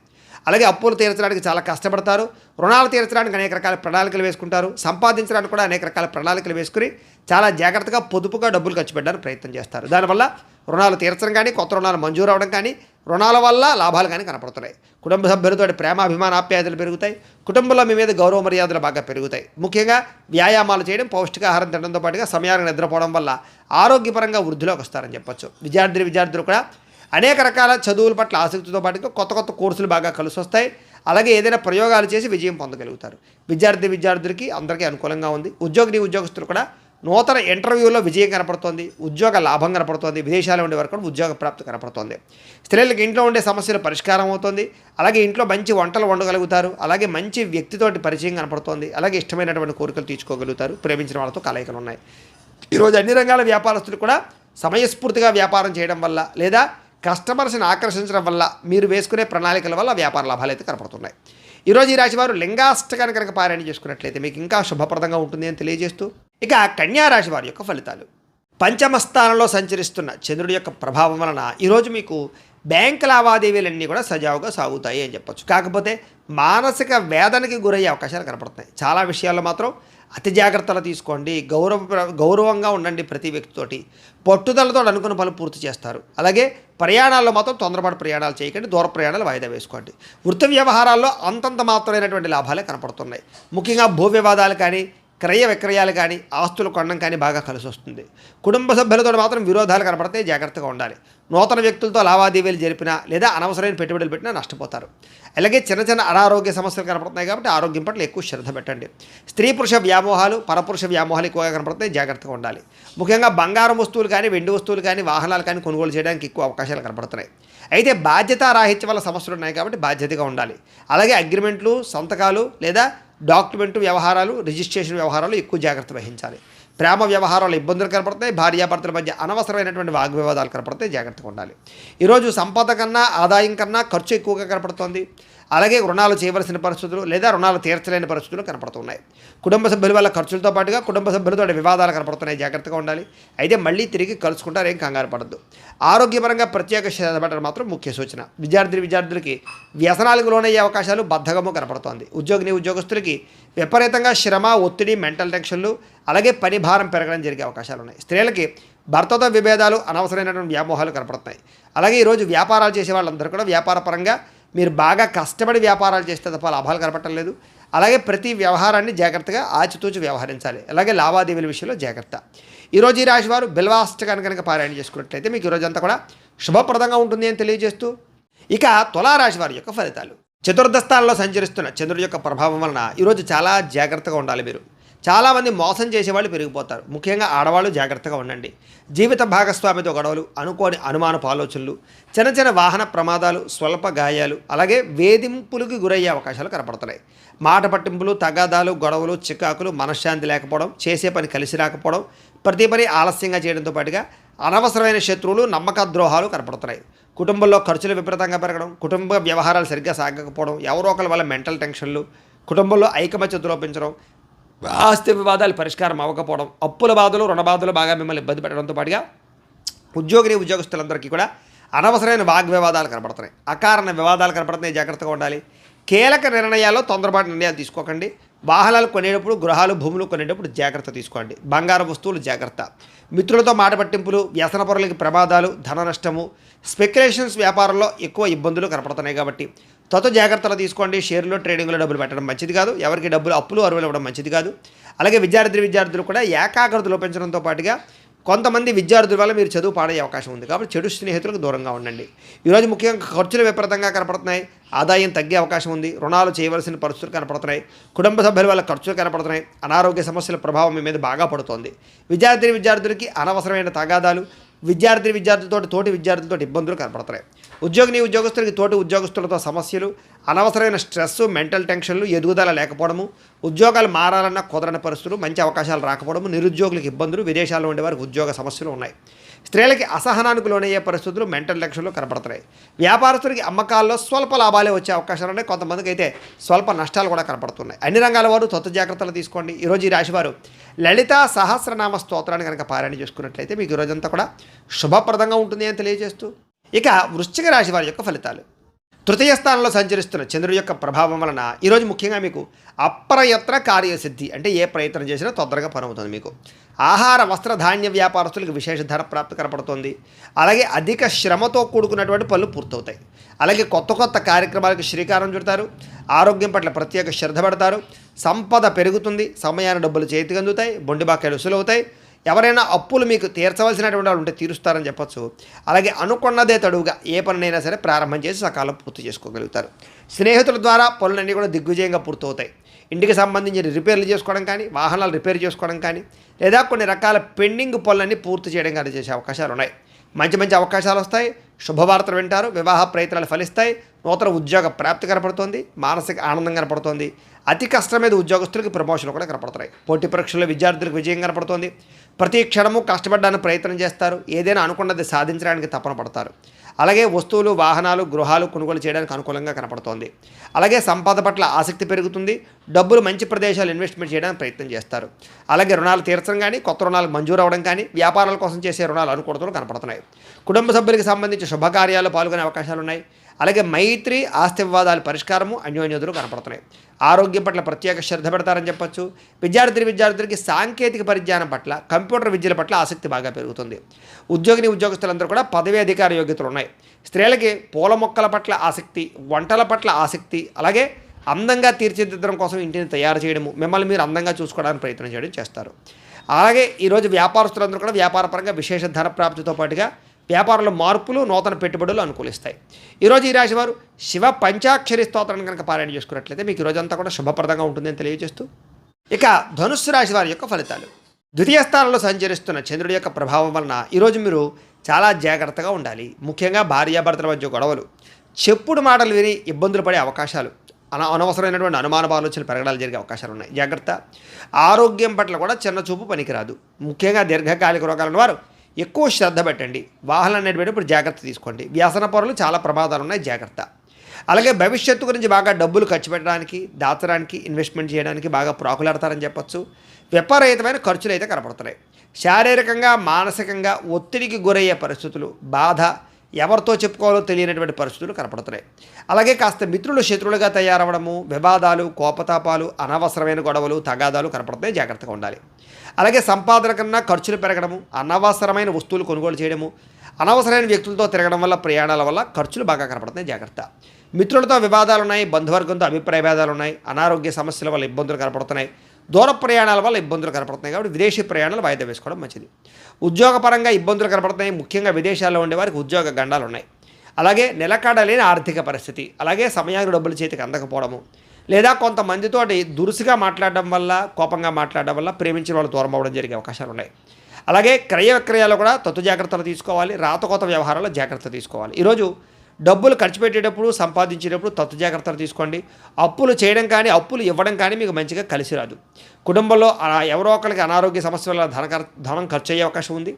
అలాగే అప్పులు తీర్చడానికి చాలా కష్టపడతారు. రుణాలు తీర్చడానికి అనేక రకాల ప్రణాళికలు వేసుకుంటారు. సంపాదించడానికి కూడా అనేక రకాల ప్రణాళికలు వేసుకుని చాలా జాగ్రత్తగా పొదుపుగా డబ్బులు ఖర్చు పెట్టడానికి ప్రయత్నం చేస్తారు. దానివల్ల రుణాలు తీర్చడం కానీ, కొత్త రుణాలు మంజూరు అవడం కానీ, రుణాల వల్ల లాభాలు కానీ కనపడుతున్నాయి. కుటుంబ సభ్యులతో ప్రేమ, అభిమాన, ఆప్యాయతలు పెరుగుతాయి. కుటుంబంలో మీ మీద గౌరవ మర్యాదలు బాగా పెరుగుతాయి. ముఖ్యంగా వ్యాయామాలు చేయడం, పౌష్టికాహారం తినడంతో పాటుగా సమయానికి నిద్రపోవడం వల్ల ఆరోగ్యపరంగా వృద్ధిలోకి వస్తారని చెప్పొచ్చు. విద్యార్థులు కూడా అనేక రకాల చదువుల పట్ల ఆసక్తితో పాటుగా కొత్త కొత్త కోర్సులు బాగా కలిసి వస్తాయి. అలాగే ఏదైనా ప్రయోగాలు చేసి విజయం పొందగలుగుతారు. విద్యార్థులకి అందరికీ అనుకూలంగా ఉంది. ఉద్యోగస్తులు కూడా నూతన ఇంటర్వ్యూలో విజయం కనపడుతోంది. ఉద్యోగ లాభం కనపడుతోంది. విదేశాల్లో ఉండే వరకు ఉద్యోగ ప్రాప్తి కనపడుతోంది. స్త్రీలకు ఇంట్లో ఉండే సమస్యలు పరిష్కారం అవుతుంది. అలాగే ఇంట్లో మంచి వంటలు వండగలుగుతారు. అలాగే మంచి వ్యక్తితోటి పరిచయం కనపడుతోంది. అలాగే ఇష్టమైనటువంటి కోరికలు తీర్చుకోగలుగుతారు. ప్రేమించిన వాళ్ళతో కలయికలు ఉన్నాయి. ఈరోజు అన్ని రంగాల వ్యాపారస్తులు కూడా సమయస్ఫూర్తిగా వ్యాపారం చేయడం వల్ల లేదా కస్టమర్స్ని ఆకర్షించడం వల్ల మీరు వేసుకునే ప్రణాళికల వల్ల వ్యాపార లాభాలు అయితే కనపడుతున్నాయి. ఈరోజు ఈ రాశివారు లింగాష్టకాన్ని కనుక పారాయణ చేసుకున్నట్లయితే మీకు ఇంకా శుభప్రదంగా ఉంటుంది అని తెలియజేస్తూ, ఇక కన్యా రాశి వారి యొక్క ఫలితాలు. పంచమ స్థానంలో సంచరిస్తున్న చంద్రుడి యొక్క ప్రభావం వలన ఈరోజు మీకు బ్యాంక్ లావాదేవీలన్నీ కూడా సజావుగా సాగుతాయి అని చెప్పొచ్చు. కాకపోతే మానసిక వేదనకి గురయ్యే అవకాశాలు కనపడుతున్నాయి. చాలా విషయాల్లో మాత్రం అతి జాగ్రత్తలు తీసుకోండి. గౌరవంగా ఉండండి. ప్రతి వ్యక్తితోటి పట్టుదలతో అనుకున్న పనులు పూర్తి చేస్తారు. అలాగే ప్రయాణాల్లో మాత్రం తొందరపాటు ప్రయాణాలు చేయకండి. దూర ప్రయాణాలు వాయిదా వేసుకోండి. వృత్తి వ్యవహారాల్లో అంతంత మాత్రమైనటువంటి లాభాలే కనపడుతున్నాయి. ముఖ్యంగా భూ వివాదాలు కానీ, క్రయ విక్రయాలు కానీ, ఆస్తులు కొనడం కానీ బాగా కలిసి వస్తుంది. కుటుంబ సభ్యులతో మాత్రం విరోధాలు కనపడితే జాగ్రత్తగా ఉండాలి. నూతన వ్యక్తులతో లావాదేవీలు జరిపినా లేదా అనవసరమైన పెట్టుబడులు పెట్టినా నష్టపోతారు. అలాగే చిన్న చిన్న అనారోగ్య సమస్యలు కనపడుతున్నాయి కాబట్టి ఆరోగ్యం పట్ల ఎక్కువ శ్రద్ధ పెట్టండి. స్త్రీ పురుష వ్యామోహాలు, పరపురుష వ్యామోహాలు ఎక్కువగా కనపడుతున్నాయి. జాగ్రత్తగా ఉండాలి. ముఖ్యంగా బంగారం వస్తువులు కానీ, వెండి వస్తువులు కానీ, వాహనాలు కానీ కొనుగోలు చేయడానికి ఎక్కువ అవకాశాలు కనపడుతున్నాయి. అయితే బాధ్యతారాహిత్యం వల్ల సమస్యలు ఉన్నాయి కాబట్టి బాధ్యతగా ఉండాలి. అలాగే అగ్రిమెంట్లు, సంతకాలు లేదా డాక్యుమెంటు వ్యవహారాలు, రిజిస్ట్రేషన్ వ్యవహారాలు ఎక్కువ జాగ్రత్త వహించాలి. ప్రేమ వ్యవహారాలు ఇబ్బందులు కనపడతాయి. భార్యాభర్తల మధ్య అనవసరమైనటువంటి వాగ్వివాదాలు కనపడతాయి. జాగ్రత్తగా ఉండాలి. ఈరోజు సంపద కన్నా, ఆదాయం కన్నా ఖర్చు ఎక్కువగా కనపడుతోంది. అలాగే రుణాలు చేయవలసిన పరిస్థితులు లేదా రుణాలు తీర్చలేని పరిస్థితులు కనపడుతున్నాయి. కుటుంబ సభ్యుల వల్ల ఖర్చులతో పాటుగా కుటుంబ సభ్యులతో వివాదాలు కనపడుతున్నాయి. జాగ్రత్తగా ఉండాలి. అయితే మళ్ళీ తిరిగి కలుసుకుంటారు. ఏం కంగారు పడద్దు. ఆరోగ్యపరంగా ప్రత్యేక శ్రద్ధ పెట్టడం మాత్రం ముఖ్య సూచన. విద్యార్థులకి వ్యసనాలకు లోనయ్యే అవకాశాలు, బద్ధకము కనపడుతోంది. ఉద్యోగస్తులకి విపరీతంగా శ్రమ, ఒత్తిడి, మెంటల్ టెన్షన్లు, అలాగే పని భారం పెరగడం జరిగే అవకాశాలు ఉన్నాయి. స్త్రీలకి భర్తతో విభేదాలు, అనవసరమైనటువంటి వ్యామోహాలు కనపడుతున్నాయి. అలాగే ఈరోజు వ్యాపారాలు చేసే వాళ్ళందరూ కూడా వ్యాపార పరంగా మీరు బాగా కష్టపడి వ్యాపారాలు చేస్తే తప్ప లాభాలు కనపడటం లేదు. అలాగే ప్రతి వ్యవహారాన్ని జాగ్రత్తగా ఆచితూచి వ్యవహరించాలి. అలాగే లావాదేవీల విషయంలో జాగ్రత్త. ఈరోజు ఈ రాశి వారు బిల్వాష్టకాన్ని కనుక పారాయణ చేసుకున్నట్లయితే మీకు ఈరోజంతా కూడా శుభప్రదంగా ఉంటుంది అని తెలియజేస్తూ, ఇక తులారాశి వారి యొక్క ఫలితాలు. చతుర్థ స్థానంలో సంచరిస్తున్న చంద్రుడి యొక్క ప్రభావం వలన ఈరోజు చాలా జాగ్రత్తగా ఉండాలి. మీరు చాలామంది మోసం చేసేవాళ్ళు పెరిగిపోతారు. ముఖ్యంగా ఆడవాళ్ళు జాగ్రత్తగా ఉండండి. జీవిత భాగస్వామితో గొడవలు, అనుకోని అనుమానపు ఆలోచనలు, చిన్న చిన్న వాహన ప్రమాదాలు, స్వల్ప గాయాలు, అలాగే వేధింపులకు గురయ్యే అవకాశాలు కనపడుతున్నాయి. మాట పట్టింపులు, తగాదాలు, గొడవలు, చికాకులు, మనశ్శాంతి లేకపోవడం, చేసే పని కలిసి రాకపోవడం, ప్రతి పని ఆలస్యంగా చేయడంతో పాటుగా అనవసరమైన శత్రువులు, నమ్మక ద్రోహాలు కనపడుతున్నాయి. కుటుంబంలో ఖర్చులు విపరీతంగా పెరగడం, కుటుంబ వ్యవహారాలు సరిగ్గా సాగకపోవడం, ఎవరో ఒకరి వల్ల మెంటల్ టెన్షన్లు, కుటుంబంలో ఐకమత్యత లోపించడం, ఆస్తి వివాదాలు పరిష్కారం అవ్వకపోవడం, అప్పుల బాధలు, రుణ బాధలు బాగా మిమ్మల్ని ఇబ్బంది పెట్టడంతో పాటుగా ఉద్యోగులందరికీ కూడా అనవసరమైన వాగ్వివాదాలు కనపడుతున్నాయి. అకారణ వివాదాలు కనపడుతున్నాయి, జాగ్రత్తగా ఉండాలి. కీలక నిర్ణయాల్లో తొందరపాటు నిర్ణయాలు తీసుకోకండి. వాహనాలు కొనేటప్పుడు, గృహాలు, భూములు కొనేటప్పుడు జాగ్రత్త తీసుకోండి. బంగారు వస్తువులు జాగ్రత్త. మిత్రులతో మాట పట్టింపులు, వ్యసన పరులకి ప్రమాదాలు, ధన నష్టము, స్పెక్యులేషన్స్ వ్యాపారంలో ఎక్కువ ఇబ్బందులు కనపడుతున్నాయి కాబట్టి జాగ్రత్తలు తీసుకోండి. షేర్లో, ట్రేడింగ్లో డబ్బులు పెట్టడం మంచిది కాదు. ఎవరికి డబ్బులు అప్పులు అరువులు ఇవ్వడం మంచిది కాదు. అలాగే విద్యార్థులు కూడా ఏకాగ్రత లోపించడంతో పాటుగా కొంతమంది విద్యార్థుల వల్ల మీరు చదువు పాడయ్యే అవకాశం ఉంది. కాబట్టి చెడు స్నేహితులకు దూరంగా ఉండండి. ఈరోజు ముఖ్యంగా ఖర్చులు విపరీతంగా కనపడుతున్నాయి. ఆదాయం తగ్గే అవకాశం ఉంది. రుణాలు చేయవలసిన పరిస్థితులు కనపడుతున్నాయి. కుటుంబ సభ్యుల వల్ల ఖర్చులు కనపడుతున్నాయి. అనారోగ్య సమస్యల ప్రభావం మీ మీద బాగా పడుతోంది. విద్యార్థులకి అనవసరమైన తగాదాలు, తోటి విద్యార్థులతో ఇబ్బందులు కనపడుతున్నాయి. ఉద్యోగస్తులకి తోటి ఉద్యోగస్తులతో సమస్యలు, అనవసరమైన స్ట్రెస్, మెంటల్ టెన్షన్లు, ఎదుగుదల లేకపోవడము, ఉద్యోగాలు మారాలన్న కుదరని పరిస్థితులు, మంచి అవకాశాలు రాకపోవడము, నిరుద్యోగులకు ఇబ్బందులు, విదేశాల్లో ఉండేవారికి ఉద్యోగ సమస్యలు ఉన్నాయి. స్త్రీలకి అసహనానికి లోనయ్యే పరిస్థితులు, మెంటల్ టెన్షన్లు కనపడుతున్నాయి. వ్యాపారస్తులకి అమ్మకాల్లో స్వల్ప లాభాలే వచ్చే అవకాశాలు ఉన్నాయి. కొంతమందికి అయితే స్వల్ప నష్టాలు కూడా కనపడుతున్నాయి. అన్ని రంగాల వారు జాగ్రత్తలు తీసుకోండి. ఈరోజు ఈ రాశివారు లలిత సహస్రనామ స్తోత్రాన్ని కనుక పారాయణ చేసుకున్నట్లయితే మీకు ఈరోజంతా కూడా శుభప్రదంగా ఉంటుంది అని తెలియజేస్తూ, ఇక వృశ్చిక రాశి వారి యొక్క ఫలితాలు. తృతీయ స్థానంలో సంచరిస్తున్న చంద్రుడి యొక్క ప్రభావం వలన ఈరోజు ముఖ్యంగా మీకు అప్రయత్న కార్యసిద్ధి, అంటే ఏ ప్రయత్నం చేసినా తొందరగా పనవుతుంది. మీకు ఆహార, వస్త్ర, ధాన్య వ్యాపారస్తులకు విశేష ధన ప్రాప్తి కనపడుతుంది. అలాగే అధిక శ్రమతో కూడుకున్నటువంటి పనులు పూర్తవుతాయి. అలాగే కొత్త కార్యక్రమాలకు శ్రీకారం చుడతారు. ఆరోగ్యం పట్ల ప్రత్యేక శ్రద్ధ పెడతారు. సంపద పెరుగుతుంది. సమయాన్ని డబ్బులు చేతికి అందుతాయి. బొండిబాకాయలు వసూలవుతాయి. ఎవరైనా అప్పులు మీకు తీర్చవలసినటువంటి వాళ్ళు ఉంటే తీరుస్తారని చెప్పచ్చు. అలాగే అనుకున్నదే తడువుగా ఏ పనినైనా సరే ప్రారంభం చేసి సకాలం పూర్తి చేసుకోగలుగుతారు. స్నేహితుల ద్వారా పనులన్నీ కూడా దిగ్విజయంగా పూర్తవుతాయి. ఇంటికి సంబంధించిన రిపేర్లు చేసుకోవడం కానీ, వాహనాలు రిపేర్ చేసుకోవడం కానీ, లేదా కొన్ని రకాల పెండింగ్ పనులన్నీ పూర్తి చేయడం కానీ చేసే అవకాశాలు ఉన్నాయి. మంచి అవకాశాలు వస్తాయి. శుభవార్తలు వింటారు. వివాహ ప్రయత్నాలు ఫలిస్తాయి. నూతన ఉద్యోగ ప్రాప్తి కనపడుతోంది. మానసిక ఆనందం కనపడుతోంది. అతి కష్టం మీద ఉద్యోగస్తులకు ప్రమోషన్లు కూడా కనపడుతున్నాయి. పోటీ పరీక్షల్లో విద్యార్థులకు విజయం కనపడుతోంది. ప్రతి క్షణము కష్టపడడానికి ప్రయత్నం చేస్తారు. ఏదైనా అనుకున్నది సాధించడానికి తపన పడతారు. అలాగే వస్తువులు, వాహనాలు, గృహాలు కొనుగోలు చేయడానికి అనుకూలంగా కనపడుతోంది. అలాగే సంపద పట్ల ఆసక్తి పెరుగుతుంది. డబ్బులు మంచి ప్రదేశాలు ఇన్వెస్ట్మెంట్ చేయడానికి ప్రయత్నం చేస్తారు. అలాగే రుణాలు తీర్చడం కానీ, కొత్త రుణాలు మంజూరు అవ్వడం కానీ, వ్యాపారాల కోసం చేసే రుణాలు అనుకూలతలు కనపడుతున్నాయి. కుటుంబ సభ్యులకు సంబంధించి శుభకార్యాలు పాల్గొనే అవకాశాలు ఉన్నాయి. అలాగే మైత్రి, ఆస్తి వివాదాల పరిష్కారము, అన్యోన్యతలు కనపడుతున్నాయి. ఆరోగ్యం పట్ల ప్రత్యేక శ్రద్ధ పెడతారని చెప్పచ్చు. విద్యార్థులకి సాంకేతిక పరిజ్ఞానం పట్ల, కంప్యూటర్ విద్యల పట్ల ఆసక్తి బాగా పెరుగుతుంది. ఉద్యోగస్తులందరూ కూడా పదవీ అధికార యోగ్యతలు ఉన్నాయి. స్త్రీలకి పూల మొక్కల పట్ల ఆసక్తి, వంటల పట్ల ఆసక్తి, అలాగే అందంగా తీర్చిదిద్దడం కోసం ఇంటిని తయారు చేయడము, మిమ్మల్ని మీరు అందంగా చూసుకోవడానికి ప్రయత్నం చేయడం చేస్తారు. అలాగే ఈరోజు వ్యాపారస్తులందరూ కూడా వ్యాపారపరంగా విశేష ధన ప్రాప్తితో పాటుగా వ్యాపారంలో మార్పులు, నూతన పెట్టుబడులు అనుకూలిస్తాయి. ఈరోజు ఈ రాశి వారు శివ పంచాక్షరి స్తోత్రాన్ని కనుక పారాయణ చేసుకున్నట్లయితే మీకు ఈరోజంతా కూడా శుభప్రదంగా ఉంటుందని తెలియజేస్తూ, ఇక ధనుస్సు రాశి వారి యొక్క ఫలితాలు. ద్వితీయ స్థానంలో సంచరిస్తున్న చంద్రుడి యొక్క ప్రభావం వలన ఈరోజు మీరు చాలా జాగ్రత్తగా ఉండాలి. ముఖ్యంగా భార్యాభర్తల మధ్య గొడవలు, చెప్పుడు మాటలు విని ఇబ్బందులు పడే అవకాశాలు, అనవసరమైనటువంటి అనుమాన ఆలోచనలు పెరగడాలు జరిగే అవకాశాలు ఉన్నాయి. జాగ్రత్త. ఆరోగ్యం పట్ల కూడా చిన్న చూపు పనికిరాదు. ముఖ్యంగా దీర్ఘకాలిక రోగాలను వారు ఎక్కువ శ్రద్ధ పెట్టండి. వాహనాలు నడిపేటప్పుడు జాగ్రత్త తీసుకోండి. వ్యసన పరులు చాలా ప్రమాదాలు ఉన్నాయి. జాగ్రత్త. అలాగే భవిష్యత్తు గురించి బాగా డబ్బులు ఖర్చు పెట్టడానికి, దాచడానికి, ఇన్వెస్ట్మెంట్ చేయడానికి బాగా ప్రాకులాడతారని చెప్పచ్చు. విపరీతమైన ఖర్చులు అయితే కనపడుతున్నాయి. శారీరకంగా, మానసికంగా ఒత్తిడికి గురయ్యే పరిస్థితులు, బాధ, ఎవరితో చెప్పుకోవాలో తెలియనటువంటి పరిస్థితులు కనపడుతున్నాయి. అలాగే కాస్త మిత్రులు శత్రువులుగా తయారవడము, వివాదాలు, కోపతాపాలు, అనవసరమైన గొడవలు, తగాదాలు కనపడుతున్నాయి. జాగ్రత్తగా ఉండాలి. అలాగే సంపాదన కన్నా ఖర్చులు పెరగడము, అనవసరమైన వస్తువులు కొనుగోలు చేయడము, అనవసరమైన వ్యక్తులతో తిరగడం వల్ల, ప్రయాణాల వల్ల ఖర్చులు బాగా కనపడుతున్నాయి. జాగ్రత్త. మిత్రులతో వివాదాలు ఉన్నాయి. బంధువర్గంతో అభిప్రాయ భేదాలు ఉన్నాయి. అనారోగ్య సమస్యల వల్ల ఇబ్బందులు కనపడుతున్నాయి. దూర ప్రయాణాల వల్ల ఇబ్బందులు కనపడుతున్నాయి. కాబట్టి విదేశీ ప్రయాణాలు వాయిదా వేసుకోవడం మంచిది. ఉద్యోగపరంగా ఇబ్బందులు కనపడుతున్నాయి. ముఖ్యంగా విదేశాల్లో ఉండేవారికి ఉద్యోగ గండాలు ఉన్నాయి. అలాగే నిలకడలేని ఆర్థిక పరిస్థితి, అలాగే సమయానికి డబ్బులు చేతికి అందకపోవడము, లేదా కొంతమందితోటి దురుసుగా మాట్లాడడం వల్ల, కోపంగా మాట్లాడడం వల్ల ప్రేమించిన వాళ్ళు దూరం అవ్వడం జరిగే అవకాశాలు ఉన్నాయి. అలాగే క్రయ విక్రయాలు కూడా జాగ్రత్తలు తీసుకోవాలి. రాతకోత వ్యవహారాల్లో జాగ్రత్త తీసుకోవాలి. ఈరోజు డబ్బులు ఖర్చు పెట్టేటప్పుడు, సంపాదించేటప్పుడు జాగ్రత్తలు తీసుకోండి. అప్పులు చేయడం కానీ, అప్పులు ఇవ్వడం కానీ మీకు మంచిగా కలిసి రాదు. కుటుంబంలో ఎవరో ఒకరికి అనారోగ్య సమస్యల వల్ల ధనం ఖర్చు అయ్యే అవకాశం ఉంది.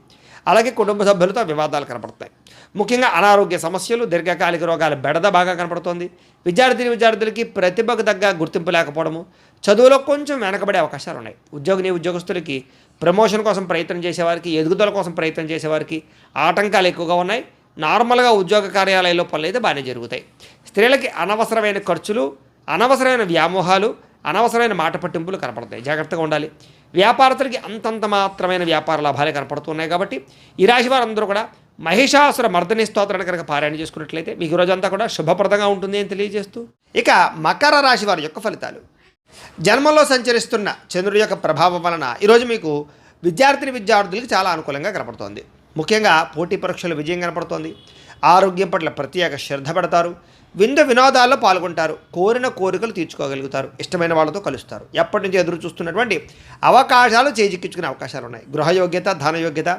అలాగే కుటుంబ సభ్యులతో వివాదాలు కనపడతాయి. ముఖ్యంగా అనారోగ్య సమస్యలు, దీర్ఘకాలిక రోగాల బెడద బాగా కనపడుతోంది. విద్యార్థులకి ప్రతిభకు తగ్గ గుర్తింపు లేకపోవడము, చదువులో కొంచెం వెనకబడే అవకాశాలు ఉన్నాయి. ఉద్యోగస్తులకి ప్రమోషన్ కోసం ప్రయత్నం చేసేవారికి, ఎదుగుదల కోసం ప్రయత్నం చేసేవారికి ఆటంకాలు ఎక్కువగా ఉన్నాయి. నార్మల్గా ఉద్యోగ కార్యాలయాల్లో పనులు అయితే బాగానే జరుగుతాయి. స్త్రీలకి అనవసరమైన ఖర్చులు, అనవసరమైన వ్యామోహాలు, అనవసరమైన మాట పట్టింపులు కనపడతాయి. జాగ్రత్తగా ఉండాలి. వ్యాపారస్తులకి అంతంత మాత్రమైన వ్యాపార లాభాలే కనపడుతున్నాయి. కాబట్టి ఈ రాశి వారందరూ కూడా మహిషాసుర మర్దని స్తోత్రాన్ని కనుక పారాయణ చేసుకున్నట్లయితే మీకు రోజంతా కూడా శుభప్రదంగా ఉంటుంది అని తెలియజేస్తూ, ఇక మకర రాశి వారి యొక్క ఫలితాలు. జన్మంలో సంచరిస్తున్న చంద్రుడి యొక్క ప్రభావం వలన ఈరోజు మీకు విద్యార్థులకి చాలా అనుకూలంగా కనపడుతోంది. ముఖ్యంగా పోటీ పరీక్షలు విజయం కనపడుతోంది. ఆరోగ్యం పట్ల ప్రత్యేక శ్రద్ధ పెడతారు. వినోదాల్లో పాల్గొంటారు. కోరిన కోరికలు తీర్చుకోగలుగుతారు. ఇష్టమైన వాళ్ళతో కలుస్తారు. ఎప్పటి నుంచి ఎదురు చూస్తున్నటువంటి అవకాశాలు చేజిక్కించుకునే అవకాశాలు ఉన్నాయి. గృహయోగ్యత, ధనయోగ్యత,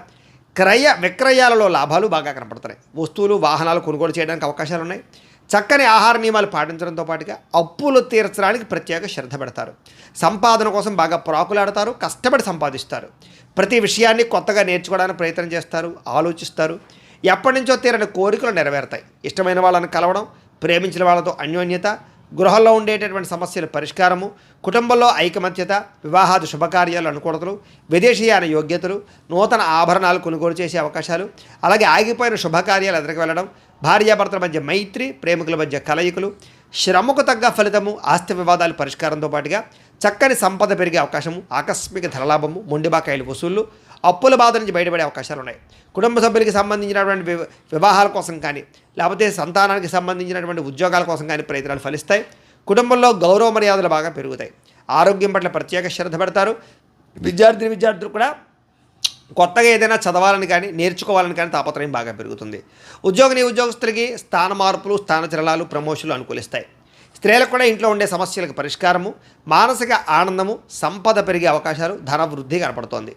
క్రయ విక్రయాలలో లాభాలు బాగా కనపడుతున్నాయి. వస్తువులు, వాహనాలు కొనుగోలు చేయడానికి అవకాశాలు ఉన్నాయి. చక్కని ఆహార నియమాలు పాటించడంతో పాటుగా అప్పులు తీర్చడానికి ప్రత్యేక శ్రద్ధ పెడతారు. సంపాదన కోసం బాగా ప్రాకులాడతారు. కష్టపడి సంపాదిస్తారు. ప్రతి విషయాన్ని కొత్తగా నేర్చుకోవడానికి ప్రయత్నం చేస్తారు. ఆలోచిస్తారు. ఎప్పటి నుంచో తీరని కోరికలు నెరవేరుతాయి. ఇష్టమైన వాళ్ళని కలవడం, ప్రేమించిన వాళ్ళతో అన్యోన్యత, గృహంలో ఉండేటటువంటి సమస్యల పరిష్కారము, కుటుంబంలో ఐకమత్యత, వివాహాది శుభకార్యాలు అనుకూలతలు, విదేశీయాన యోగ్యతలు, నూతన ఆభరణాలు కొనుగోలు చేసే అవకాశాలు, అలాగే ఆగిపోయిన శుభకార్యాలు ఎదురుకు వెళ్ళడం, భార్యాభర్తల మధ్య మైత్రి, ప్రేమికుల మధ్య కలయికలు, శ్రమకు తగ్గ ఫలితము, ఆస్తి వివాదాలు పరిష్కారంతో పాటుగా చక్కని సంపద పెరిగే అవకాశము, ఆకస్మిక ధనలాభము, మొండిబాకాయలు వసూళ్లు, అప్పుల బాధ నుంచి బయటపడే అవకాశాలు ఉన్నాయి. కుటుంబ సభ్యులకి సంబంధించినటువంటి వివాహాల కోసం కానీ, లేకపోతే సంతానానికి సంబంధించినటువంటి ఉద్యోగాల కోసం కానీ ప్రయత్నాలు ఫలిస్తాయి. కుటుంబంలో గౌరవ మర్యాదలు బాగా పెరుగుతాయి. ఆరోగ్యం పట్ల ప్రత్యేక శ్రద్ధ పెడతారు. విద్యార్థులు కూడా కొత్తగా ఏదైనా చదవాలని కానీ, నేర్చుకోవాలని కానీ తాపత్రయం బాగా పెరుగుతుంది. ఉద్యోగస్తులకి స్థాన మార్పులు, స్థానచలనాలు, ప్రమోషన్లు అనుకూలిస్తాయి. స్త్రీలకు కూడా ఇంట్లో ఉండే సమస్యలకు పరిష్కారము, మానసిక ఆనందము, సంపద పెరిగే అవకాశాలు, ధన వృద్ధి కనపడుతోంది.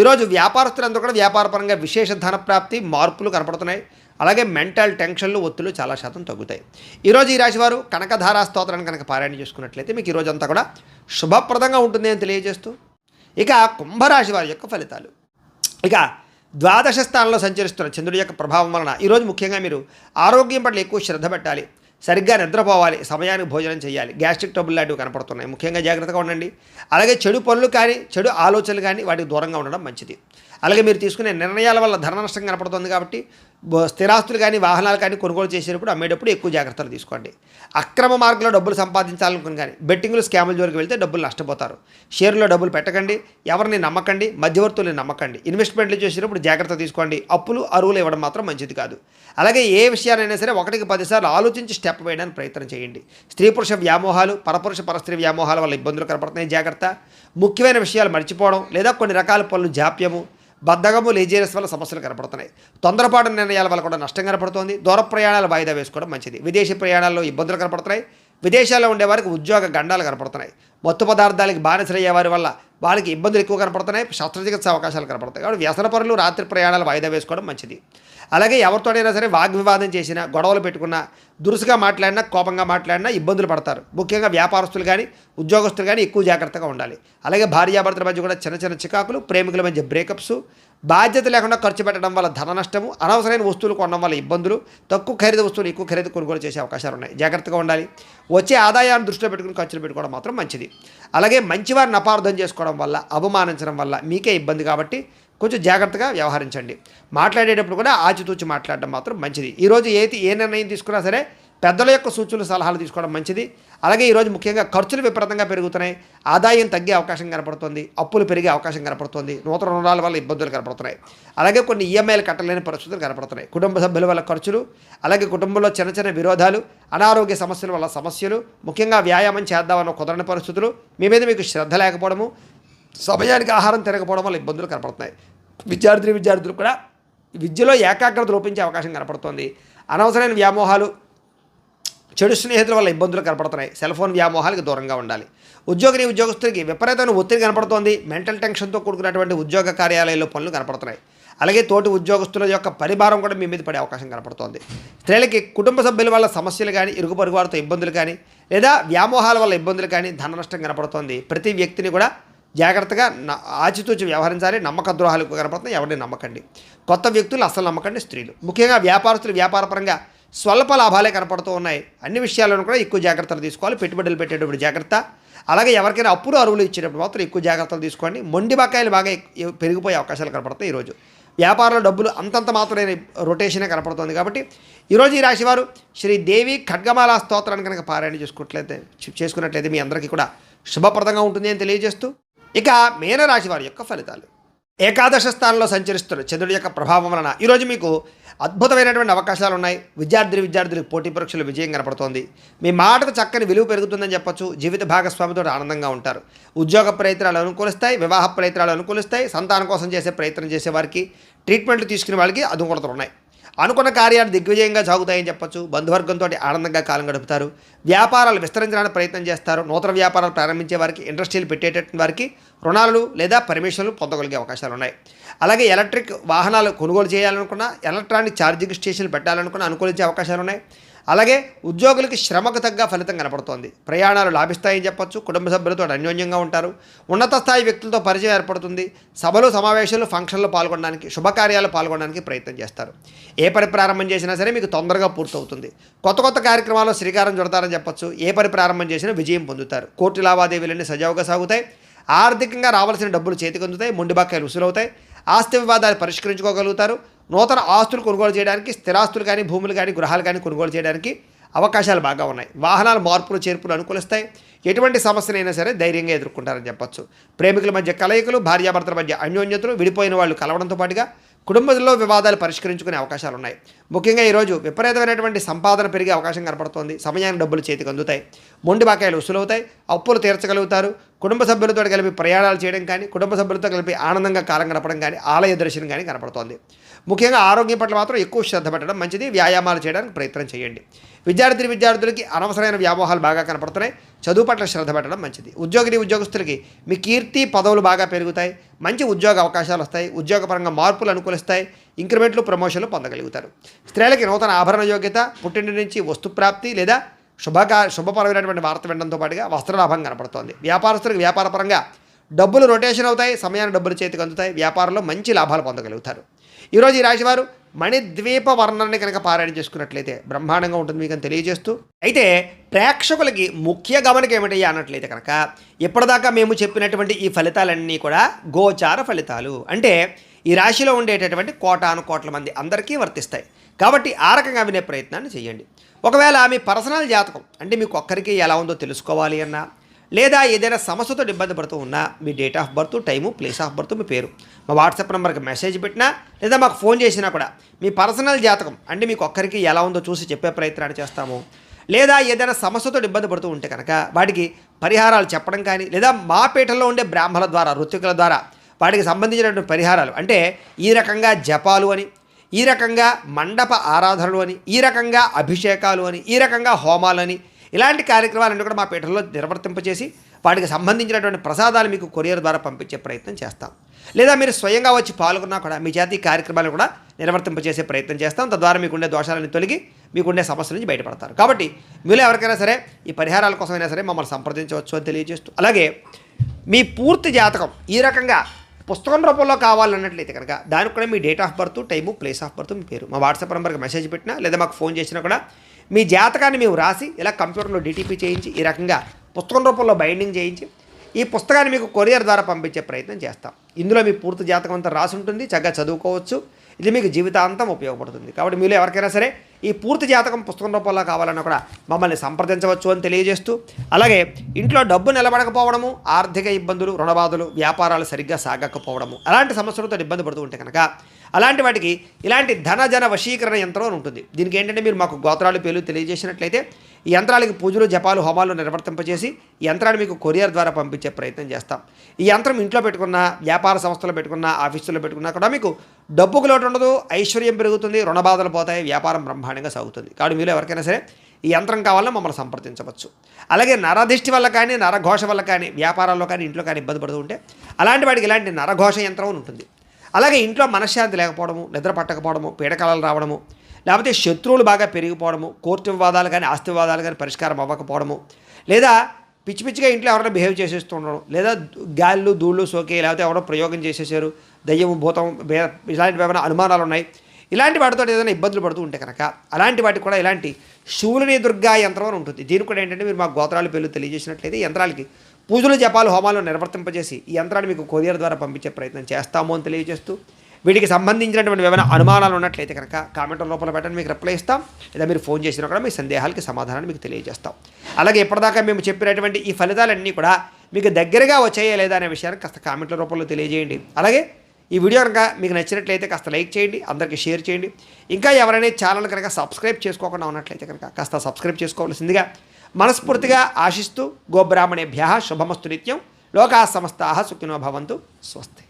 ఈరోజు వ్యాపారస్తులందరూ కూడా వ్యాపారపరంగా విశేష ధన ప్రాప్తి, మార్పులు కనపడుతున్నాయి. అలాగే మెంటల్ టెన్షన్లు, ఒత్తులు చాలా శాతం తగ్గుతాయి. ఈరోజు ఈ రాశివారు కనకధారా స్తోత్రాన్ని కనుక పారాయణ చేసుకున్నట్లయితే మీకు ఈరోజు అంతా కూడా శుభప్రదంగా ఉంటుంది అని తెలియజేస్తూ, ఇక కుంభరాశి వారి యొక్క ఫలితాలు. ఇక ద్వాదశ స్థానంలో సంచరిస్తున్న చంద్రుడి యొక్క ప్రభావం వలన ఈరోజు ముఖ్యంగా మీరు ఆరోగ్యం పట్ల ఎక్కువ శ్రద్ధ పెట్టాలి. సరిగ్గా నిద్రపోవాలి. సమయానికి భోజనం చేయాలి. గ్యాస్ట్రిక్ ట్రబుల్ లాంటివి కనపడుతున్నాయి. ముఖ్యంగా జాగ్రత్తగా ఉండండి. అలాగే చెడు పనులు కానీ, చెడు ఆలోచనలు కానీ వాటికి దూరంగా ఉండడం మంచిది. అలాగే మీరు తీసుకునే నిర్ణయాల వల్ల ధన నష్టం కనపడుతుంది. కాబట్టి స్థిరాస్తులు కానీ, వాహనాలు కానీ కొనుగోలు చేసేటప్పుడు, అమ్మేటప్పుడు ఎక్కువ జాగ్రత్తలు తీసుకోండి. అక్రమ మార్గంలో డబ్బులు సంపాదించాలనుకుని కానీ బెట్టింగ్లు, స్కాముల జోలికి వెళ్తే డబ్బులు నష్టపోతారు. షేర్లో డబ్బులు పెట్టకండి. ఎవరిని నమ్మకండి. మధ్యవర్తుల్ని నమ్మకండి. ఇన్వెస్ట్మెంట్లు చేసేటప్పుడు జాగ్రత్త తీసుకోండి. అప్పులు, అరువులు ఇవ్వడం మాత్రం మంచిది కాదు. అలాగే ఏ విషయానైనా సరే 1కి 10 సార్లు ఆలోచించి స్టెప్ వేయడానికి ప్రయత్నం చేయండి. స్త్రీ పురుష వ్యామోహాలు, పరపురుష పరస్త్రీ వ్యామోహాల వల్ల ఇబ్బందులు కనపడుతున్నాయి. జాగ్రత్త. ముఖ్యమైన విషయాలు మర్చిపోవడం, లేదా కొన్ని రకాల పనులు జాప్యము, బద్ధకము, లేజీనెస్ వల్ల సమస్యలు కనపడుతున్నాయి. తొందరపాటు నిర్ణయాల వల్ల కూడా నష్టం కనపడుతోంది. దూర ప్రయాణాలు వాయిదా వేసుకోవడం మంచిది. విదేశీ ప్రయాణాల్లో ఇబ్బందులు కనపడుతున్నాయి. విదేశాల్లో ఉండేవారికి ఉద్యోగ గండాలు కనపడుతున్నాయి. మత్తు పదార్థాలకి బానిసలయ్యే వారి వల్ల వాళ్ళకి ఇబ్బందులు ఎక్కువ కనపడుతున్నాయి. శస్త్రచికిత్స అవకాశాలు కనపడతాయి. కాబట్టి వ్యసన పనులు, రాత్రి ప్రయాణాలు వాయిదా వేసుకోవడం మంచిది. అలాగే ఎవరితోనైనా సరే వాగ్వివాదం చేసినా, గొడవలు పెట్టుకున్నా, దురుసుగా మాట్లాడినా, కోపంగా మాట్లాడినా ఇబ్బందులు పడతారు. ముఖ్యంగా వ్యాపారస్తులు కానీ, ఉద్యోగస్తులు కానీ ఎక్కువ జాగ్రత్తగా ఉండాలి. అలాగే భార్యాభర్తల మధ్య కూడా చిన్న చిన్న చికాకులు, ప్రేమికుల మధ్య బ్రేకప్స్, బాధ్యత లేకుండా ఖర్చు పెట్టడం వల్ల ధన నష్టము, అనవసరమైన వస్తువులు కొనడం వల్ల ఇబ్బందులు, తక్కువ ఖరీదు వస్తువులు ఎక్కువ ఖరీదు కొనుగోలు చేసే అవకాశాలు ఉన్నాయి. జాగ్రత్తగా ఉండాలి. వచ్చే ఆదాయాన్ని దృష్టిలో పెట్టుకుని ఖర్చులు పెట్టుకోవడం మాత్రం మంచిది. అలాగే మంచివారిని అపార్థం చేసుకోవడం వల్ల, అవమానించడం వల్ల మీకే ఇబ్బంది. కాబట్టి కొంచెం జాగ్రత్తగా వ్యవహరించండి. మాట్లాడేటప్పుడు కూడా ఆచితూచి మాట్లాడడం మాత్రం మంచిది. ఈరోజు ఏ నిర్ణయం తీసుకున్నా సరే పెద్దల యొక్క సూచనలు, సలహాలు తీసుకోవడం మంచిది. అలాగే ఈరోజు ముఖ్యంగా ఖర్చులు విపరీతంగా పెరుగుతున్నాయి. ఆదాయం తగ్గే అవకాశం కనపడుతుంది. అప్పులు పెరిగే అవకాశం కనపడుతుంది. నూతన రుణాల వల్ల ఇబ్బందులు కనపడుతున్నాయి. అలాగే కొన్ని ఈఎంఐలు కట్టలేని పరిస్థితులు కనపడుతున్నాయి. కుటుంబ సభ్యుల వల్ల ఖర్చులు, అలాగే కుటుంబంలో చిన్న చిన్న విరోధాలు, అనారోగ్య సమస్యల వల్ల సమస్యలు, ముఖ్యంగా వ్యాయామం చేద్దామన్న కుదరని పరిస్థితులు, మీ మీద మీకు శ్రద్ధ లేకపోవడము, సమయానికి ఆహారం తినకపోవడం వల్ల ఇబ్బందులు కనపడుతున్నాయి. విద్యార్థులు కూడా విద్యలో ఏకాగ్రత లోపించే అవకాశం కనపడుతుంది. అనవసరమైన వ్యామోహాలు, చెడు స్నేహితుల వల్ల ఇబ్బందులు కనపడుతున్నాయి. సెల్ ఫోన్ వ్యామోహాలకు దూరంగా ఉండాలి. ఉద్యోగస్తులకి విపరీతమైన ఒత్తిడి కనపడుతోంది. మెంటల్ టెన్షన్తో కూడుకున్నటువంటి ఉద్యోగ కార్యాలయాల్లో పనులు కనపడుతున్నాయి. అలాగే తోటి ఉద్యోగస్తుల యొక్క పరిభారం కూడా మీ మీద పడే అవకాశం కనపడుతోంది. స్త్రీలకి కుటుంబ సభ్యుల వల్ల సమస్యలు కానీ, ఇరుగు పొరుగు వారితో ఇబ్బందులు కానీ, లేదా వ్యామోహాల వల్ల ఇబ్బందులు కానీ, ధన నష్టం కనపడుతోంది. ప్రతి వ్యక్తిని కూడా జాగ్రత్తగా ఆచితూచి వ్యవహరించాలి. నమ్మక ద్రోహాలు కనపడుతున్నాయి, ఎవరిని నమ్మకండి. కొత్త వ్యక్తులు అస్సలు నమ్మకండి. స్త్రీలు ముఖ్యంగా వ్యాపారస్తులు వ్యాపారపరంగా స్వల్ప లాభాలే కనపడుతూ ఉన్నాయి. అన్ని విషయాల్లోనూ కూడా ఎక్కువ జాగ్రత్తలు తీసుకోవాలి. పెట్టుబడులు పెట్టేటప్పుడు జాగ్రత్త. అలాగే ఎవరికైనా అప్పులు అరువులు ఇచ్చేటప్పుడు మాత్రం ఎక్కువ జాగ్రత్తలు తీసుకోండి. మొండి బకాయిలు బాగా పెరిగిపోయే అవకాశాలు కనపడతాయి ఈరోజు. వ్యాపారంలో డబ్బులు అంతంత మాత్రమే రొటేషనే కనపడుతుంది. కాబట్టి ఈరోజు ఈ రాశివారు శ్రీదేవి ఖడ్గమాల స్తోత్రాన్ని కనుక పారాయణ చేసుకున్నట్లయితే మీ అందరికీ కూడా శుభప్రదంగా ఉంటుంది అని తెలియజేస్తూ, ఇక మీనరాశి వారి యొక్క ఫలితాలు. ఏకాదశ స్థానంలో సంచరిస్తున్న చంద్రుడి యొక్క ప్రభావం వలన ఈరోజు మీకు అద్భుతమైనటువంటి అవకాశాలు ఉన్నాయి. విద్యార్థులకు పోటీ పరీక్షలు విజయం కనపడుతోంది. మీ మాటకు చక్కని విలువ పెరుగుతుందని చెప్పొచ్చు. జీవిత భాగస్వామితో ఆనందంగా ఉంటారు. ఉద్యోగ ప్రయత్నాలు అనుకూలిస్తాయి. వివాహ ప్రయత్నాలు అనుకూలిస్తాయి. సంతానం కోసం చేసే ప్రయత్నం చేసే వారికి, ట్రీట్మెంట్లు తీసుకునే వాళ్ళకి అనుకూలతలు ఉన్నాయి. అనుకున్న కార్యాలు దిగ్విజయంగా సాగుతాయని చెప్పొచ్చు. బంధువర్గంతో ఆనందంగా కాలం గడుపుతారు. వ్యాపారాలు విస్తరించడానికి ప్రయత్నం చేస్తారు. నూతన వ్యాపారాలు ప్రారంభించే వారికి, ఇండస్ట్రీలు పెట్టేటటువంటి వారికి రుణాలు లేదా పర్మిషన్లు పొందగలిగే అవకాశాలు ఉన్నాయి. అలాగే ఎలక్ట్రిక్ వాహనాలు కొనుగోలు చేయాలనుకున్నా, ఎలక్ట్రానిక్ ఛార్జింగ్ స్టేషన్లు పెట్టాలనుకున్నా అనుకూలించే అవకాశాలు ఉన్నాయి. అలాగే ఉద్యోగులకి శ్రమకు తగ్గ ఫలితం కనపడుతోంది. ప్రయాణాలు లాభిస్తాయని చెప్పొచ్చు. కుటుంబ సభ్యులతో అన్యోన్యంగా ఉంటారు. ఉన్నత స్థాయి వ్యక్తులతో పరిచయం ఏర్పడుతుంది. సభలు, సమావేశాలు, ఫంక్షన్లు పాల్గొనడానికి, శుభకార్యాలు పాల్గొనడానికి ప్రయత్నం చేస్తారు. ఏ పని ప్రారంభం చేసినా సరే మీకు తొందరగా పూర్తవుతుంది. కొత్త కార్యక్రమాల్లో శ్రీకారం చుడతారని చెప్పొచ్చు. ఏ పని ప్రారంభం చేసినా విజయం పొందుతారు. కోర్టు లావాదేవీలన్నీ సజావుగా సాగుతాయి. ఆర్థికంగా రావాల్సిన డబ్బులు చేతికి అందుతాయి. మొండి బకాయిలు వసూలవుతాయి. ఆస్తి వివాదాలు పరిష్కరించుకోగలుగుతారు. నూతన ఆస్తులు కొనుగోలు చేయడానికి, స్థిరాస్తులు కానీ, భూములు కానీ, గృహాలు కానీ కొనుగోలు చేయడానికి అవకాశాలు బాగా ఉన్నాయి. వాహనాల మార్పులు చేర్పులు అనుకూలిస్తాయి. ఎటువంటి సమస్యనైనా సరే ధైర్యంగా ఎదుర్కొంటారని చెప్పొచ్చు. ప్రేమికుల మధ్య కలయికలు, భార్యాభర్తల మధ్య అన్యోన్యతలు, విడిపోయిన వాళ్ళు కలవడంతో పాటుగా కుటుంబంలో వివాదాలు పరిష్కరించుకునే అవకాశాలు ఉన్నాయి. ముఖ్యంగా ఈరోజు విపరీతమైనటువంటి సంపాదన పెరిగే అవకాశం కనపడుతోంది. సమయానికి డబ్బులు చేతికి అందుతాయి. మొండి బకాయిలు వసూలవుతాయి. అప్పులు తీర్చగలుగుతారు. కుటుంబ సభ్యులతో కలిపి ప్రయాణాలు చేయడం కానీ, కుటుంబ సభ్యులతో కలిపి ఆనందంగా కాలం గడపడం కానీ, ఆలయ దర్శనం కానీ కనపడుతోంది. ముఖ్యంగా ఆరోగ్యం పట్ల మాత్రం ఎక్కువ శ్రద్ధ పెట్టడం మంచిది. వ్యాయామాలు చేయడానికి ప్రయత్నం చేయండి. విద్యార్థులకి అనవసరమైన వ్యామోహాలు బాగా కనపడుతున్నాయి. చదువు పట్ల శ్రద్ధ పెట్టడం మంచిది. ఉద్యోగస్తులకి మీ కీర్తి పదవులు బాగా పెరుగుతాయి. మంచి ఉద్యోగ అవకాశాలు వస్తాయి. ఉద్యోగపరంగా మార్పులు అనుకూలిస్తాయి. ఇంక్రిమెంట్లు, ప్రమోషన్లు పొందగలుగుతారు. స్త్రీలకి నూతన ఆభరణ యోగ్యత, పుట్టింటి నుంచి వస్తుప్రాప్తి లేదా శుభపరమైనటువంటి వార్త వినడంతో పాటుగా వస్త్రలాభం కనపడుతోంది. వ్యాపారస్తులకు వ్యాపారపరంగా డబ్బులు రొటేషన్ అవుతాయి. సమయాన్ని డబ్బులు చేతికి అందుతాయి. వ్యాపారంలో మంచి లాభాలు పొందగలుగుతారు. ఈరోజు ఈ రాశివారు మణిద్వీప వర్ణాన్ని కనుక పారాయణ చేసుకున్నట్లయితే బ్రహ్మాండంగా ఉంటుంది మీకు అని తెలియజేస్తూ, అయితే ప్రేక్షకులకి ముఖ్య గమనిక ఏమిటయ్యా అన్నట్లయితే కనుక ఇప్పటిదాకా మేము చెప్పినటువంటి ఈ ఫలితాలన్నీ కూడా గోచార ఫలితాలు. అంటే ఈ రాశిలో ఉండేటటువంటి కోట్ల మంది అందరికీ వర్తిస్తాయి. కాబట్టి ఆ రకంగా వినే ప్రయత్నాన్ని చేయండి. ఒకవేళ మీ పర్సనల్ జాతకం అంటే మీకు ఒక్కరికి ఎలా ఉందో తెలుసుకోవాలి అన్నా, లేదా ఏదైనా సమస్యతో ఇబ్బంది పడుతూ ఉన్నా మీ date of birth, time, place of birth, మీ పేరు మా వాట్సాప్ నెంబర్కి మెసేజ్ పెట్టినా లేదా మాకు ఫోన్ చేసినా కూడా మీ పర్సనల్ జాతకం అంటే మీకు ఒక్కరికి ఎలా ఉందో చూసి చెప్పే ప్రయత్నాన్ని చేస్తాము. లేదా ఏదైనా సమస్యతో ఇబ్బంది పడుతూ ఉంటే కనుక వాటికి పరిహారాలు చెప్పడం కానీ, లేదా మా పీఠంలో ఉండే బ్రాహ్మణుల ద్వారా, ఋత్వికుల ద్వారా వాటికి సంబంధించినటువంటి పరిహారాలు అంటే ఈ రకంగా జపాలు అని, ఈ రకంగా మండప ఆరాధనలు అని, ఈ రకంగా అభిషేకాలు అని, ఈ రకంగా హోమాలని, ఇలాంటి కార్యక్రమాలన్నీ కూడా మా పీఠంలో నిర్వర్తింపచేసి వాటికి సంబంధించినటువంటి ప్రసాదాలు మీకు కొరియర్ ద్వారా పంపించే ప్రయత్నం చేస్తాం. లేదా మీరు స్వయంగా వచ్చి పాల్గొన్నా కూడా మీ చేతి కార్యక్రమాలను కూడా నిర్వర్తింపచేసే ప్రయత్నం చేస్తాం. తద్వారా మీకుండే దోషాలను తొలగి మీకుండే సమస్యల నుంచి బయటపడతారు. కాబట్టి మీరు ఎవరికైనా సరే ఈ పరిహారాల కోసమైనా సరే మమ్మల్ని సంప్రదించవచ్చు అని తెలియజేస్తూ, అలాగే మీ పూర్తి జాతకం ఈ రకంగా పుస్తకం రూపంలో కావాలన్నట్లయితే కనుక దానికి కూడా మీ date of birth, time, place of birth, మీ పేరు మా వాట్సాప్ నెంబర్కి మెసేజ్ పెట్టినా లేదా మాకు ఫోన్ చేసినా కూడా మీ జాతకాన్ని మేము రాసి ఇలా కంప్యూటర్లో డిటిపి చేయించి ఈ రకంగా పుస్తకం రూపంలో బైండింగ్ చేయించి ఈ పుస్తకాన్ని మీకు కొరియర్ ద్వారా పంపించే ప్రయత్నం చేస్తాం. ఇందులో మీ పూర్తి జాతకం అంతా రాసి ఉంటుంది. చక్కగా చదువుకోవచ్చు. ఇది మీకు జీవితాంతం ఉపయోగపడుతుంది. కాబట్టి మీరు ఎవరికైనా సరే ఈ పూర్తి జాతకం పుస్తకం రూపంలో కావాలన్నా కూడా మమ్మల్ని సంప్రదించవచ్చు అని తెలియజేస్తూ, అలాగే ఇంట్లో డబ్బు నిలబడకపోవడము, ఆర్థిక ఇబ్బందులు, రుణబాధలు, వ్యాపారాలు సరిగ్గా సాగకపోవడము, అలాంటి సమస్యలతో ఇబ్బంది పడుతూ ఉంటే కనుక అలాంటి వాటికి ఇలాంటి ధన వశీకరణ యంత్రం అని ఉంటుంది. దీనికి ఏంటంటే మీరు మాకు గోత్రాలు, పేర్లు తెలియజేసినట్లయితే ఈ యంత్రాలకి పూజలు, జపాలు, హోమాలు నిర్వర్తింపజేసి ఈ యంత్రాన్ని మీకు కొరియర్ ద్వారా పంపించే ప్రయత్నం చేస్తాం. ఈ యంత్రం ఇంట్లో పెట్టుకున్న, వ్యాపార సంస్థలో పెట్టుకున్న, ఆఫీసులో పెట్టుకున్నా కూడా మీకు డబ్బుకు లోటు ఉండదు, ఐశ్వర్యం పెరుగుతుంది, రుణబాధలు పోతాయి, వ్యాపారం బ్రహ్మాండంగా సాగుతుంది. కాబట్టి మీరు ఎవరికైనా సరే ఈ యంత్రం కావాలన్నా మమ్మల్ని సంప్రదించవచ్చు. అలాగే నరదిష్టి వల్ల కానీ, నరఘోష వల్ల కానీ, వ్యాపారాల్లో కానీ, ఇంట్లో కానీ ఇబ్బంది పడుతూ ఉంటే అలాంటి వాడికి ఇలాంటి నరఘోష యంత్రం ఉంటుంది. అలాగే ఇంట్లో మనశ్శాంతి లేకపోవడము, నిద్ర పట్టకపోవడము, పీడకలలు రావడము, లేకపోతే శత్రువులు బాగా పెరిగిపోవడము, కోర్టు వివాదాలు కానీ, ఆస్తి వివాదాలు కానీ పరిష్కారం అవ్వకపోవడము, లేదా పిచ్చి పిచ్చిగా ఇంట్లో ఎవరైనా బిహేవ్ చేసేస్తూ ఉండడం, లేదా గాళ్ళు ధూళ్ళు సోకే, లేకపోతే ఎవరో ప్రయోగం చేసేసారు, దయ్యం భూతం ఇలాంటివి ఏమైనా అనుమానాలు ఉన్నాయి, ఇలాంటి వాటితో ఏదైనా ఇబ్బందులు పడుతూ ఉంటే కనుక అలాంటి వాటికి కూడా ఇలాంటి శూలిని దుర్గా యంత్రం అని ఉంటుంది. దీనికి కూడా ఏంటంటే మీరు మా గోత్రాల పేర్లు తెలియజేసినట్లయితే ఈ యంత్రాలకి పూజలు జపాలు హోమాలు నిర్వర్తింపజేసి ఈ యంత్రాన్ని మీకు కొరియర్ ద్వారా పంపించే ప్రయత్నం చేస్తాము అని తెలియజేస్తూ, వీటికి సంబంధించినటువంటి ఏమైనా అనుమానాలు ఉన్నట్లయితే కనుక కామెంట్ లోపల పెట్టండి, మీకు రిప్లై ఇస్తాం. లేదా మీరు ఫోన్ చేసినా కూడా మీ సందేహాలకి సమాధానాన్ని మీకు తెలియజేస్తాం. అలాగే ఇప్పటిదాకా మేము చెప్పినటువంటి ఈ ఫలితాలన్నీ కూడా మీకు దగ్గరగా వచ్చాయా లేదా అనే విషయాన్ని కాస్త కామెంట్ల రూపంలో తెలియజేయండి. అలాగే ఈ వీడియో కనుక మీకు నచ్చినట్లయితే కాస్త లైక్ చేయండి, అందరికీ షేర్ చేయండి. ఇంకా ఎవరైనా ఛానల్ కనుక సబ్స్క్రైబ్ చేసుకోకుండా ఉన్నట్లయితే కనుక కాస్త సబ్స్క్రైబ్ చేసుకోవాల్సిందిగా మనస్ఫూర్తిగా ఆశిస్తూ, గోబ్రాహ్మణేభ్యः శుభమస్తు నిత్యం, లోకాः సమస్తాः సుఖినో భవంతు, స్వస్తి.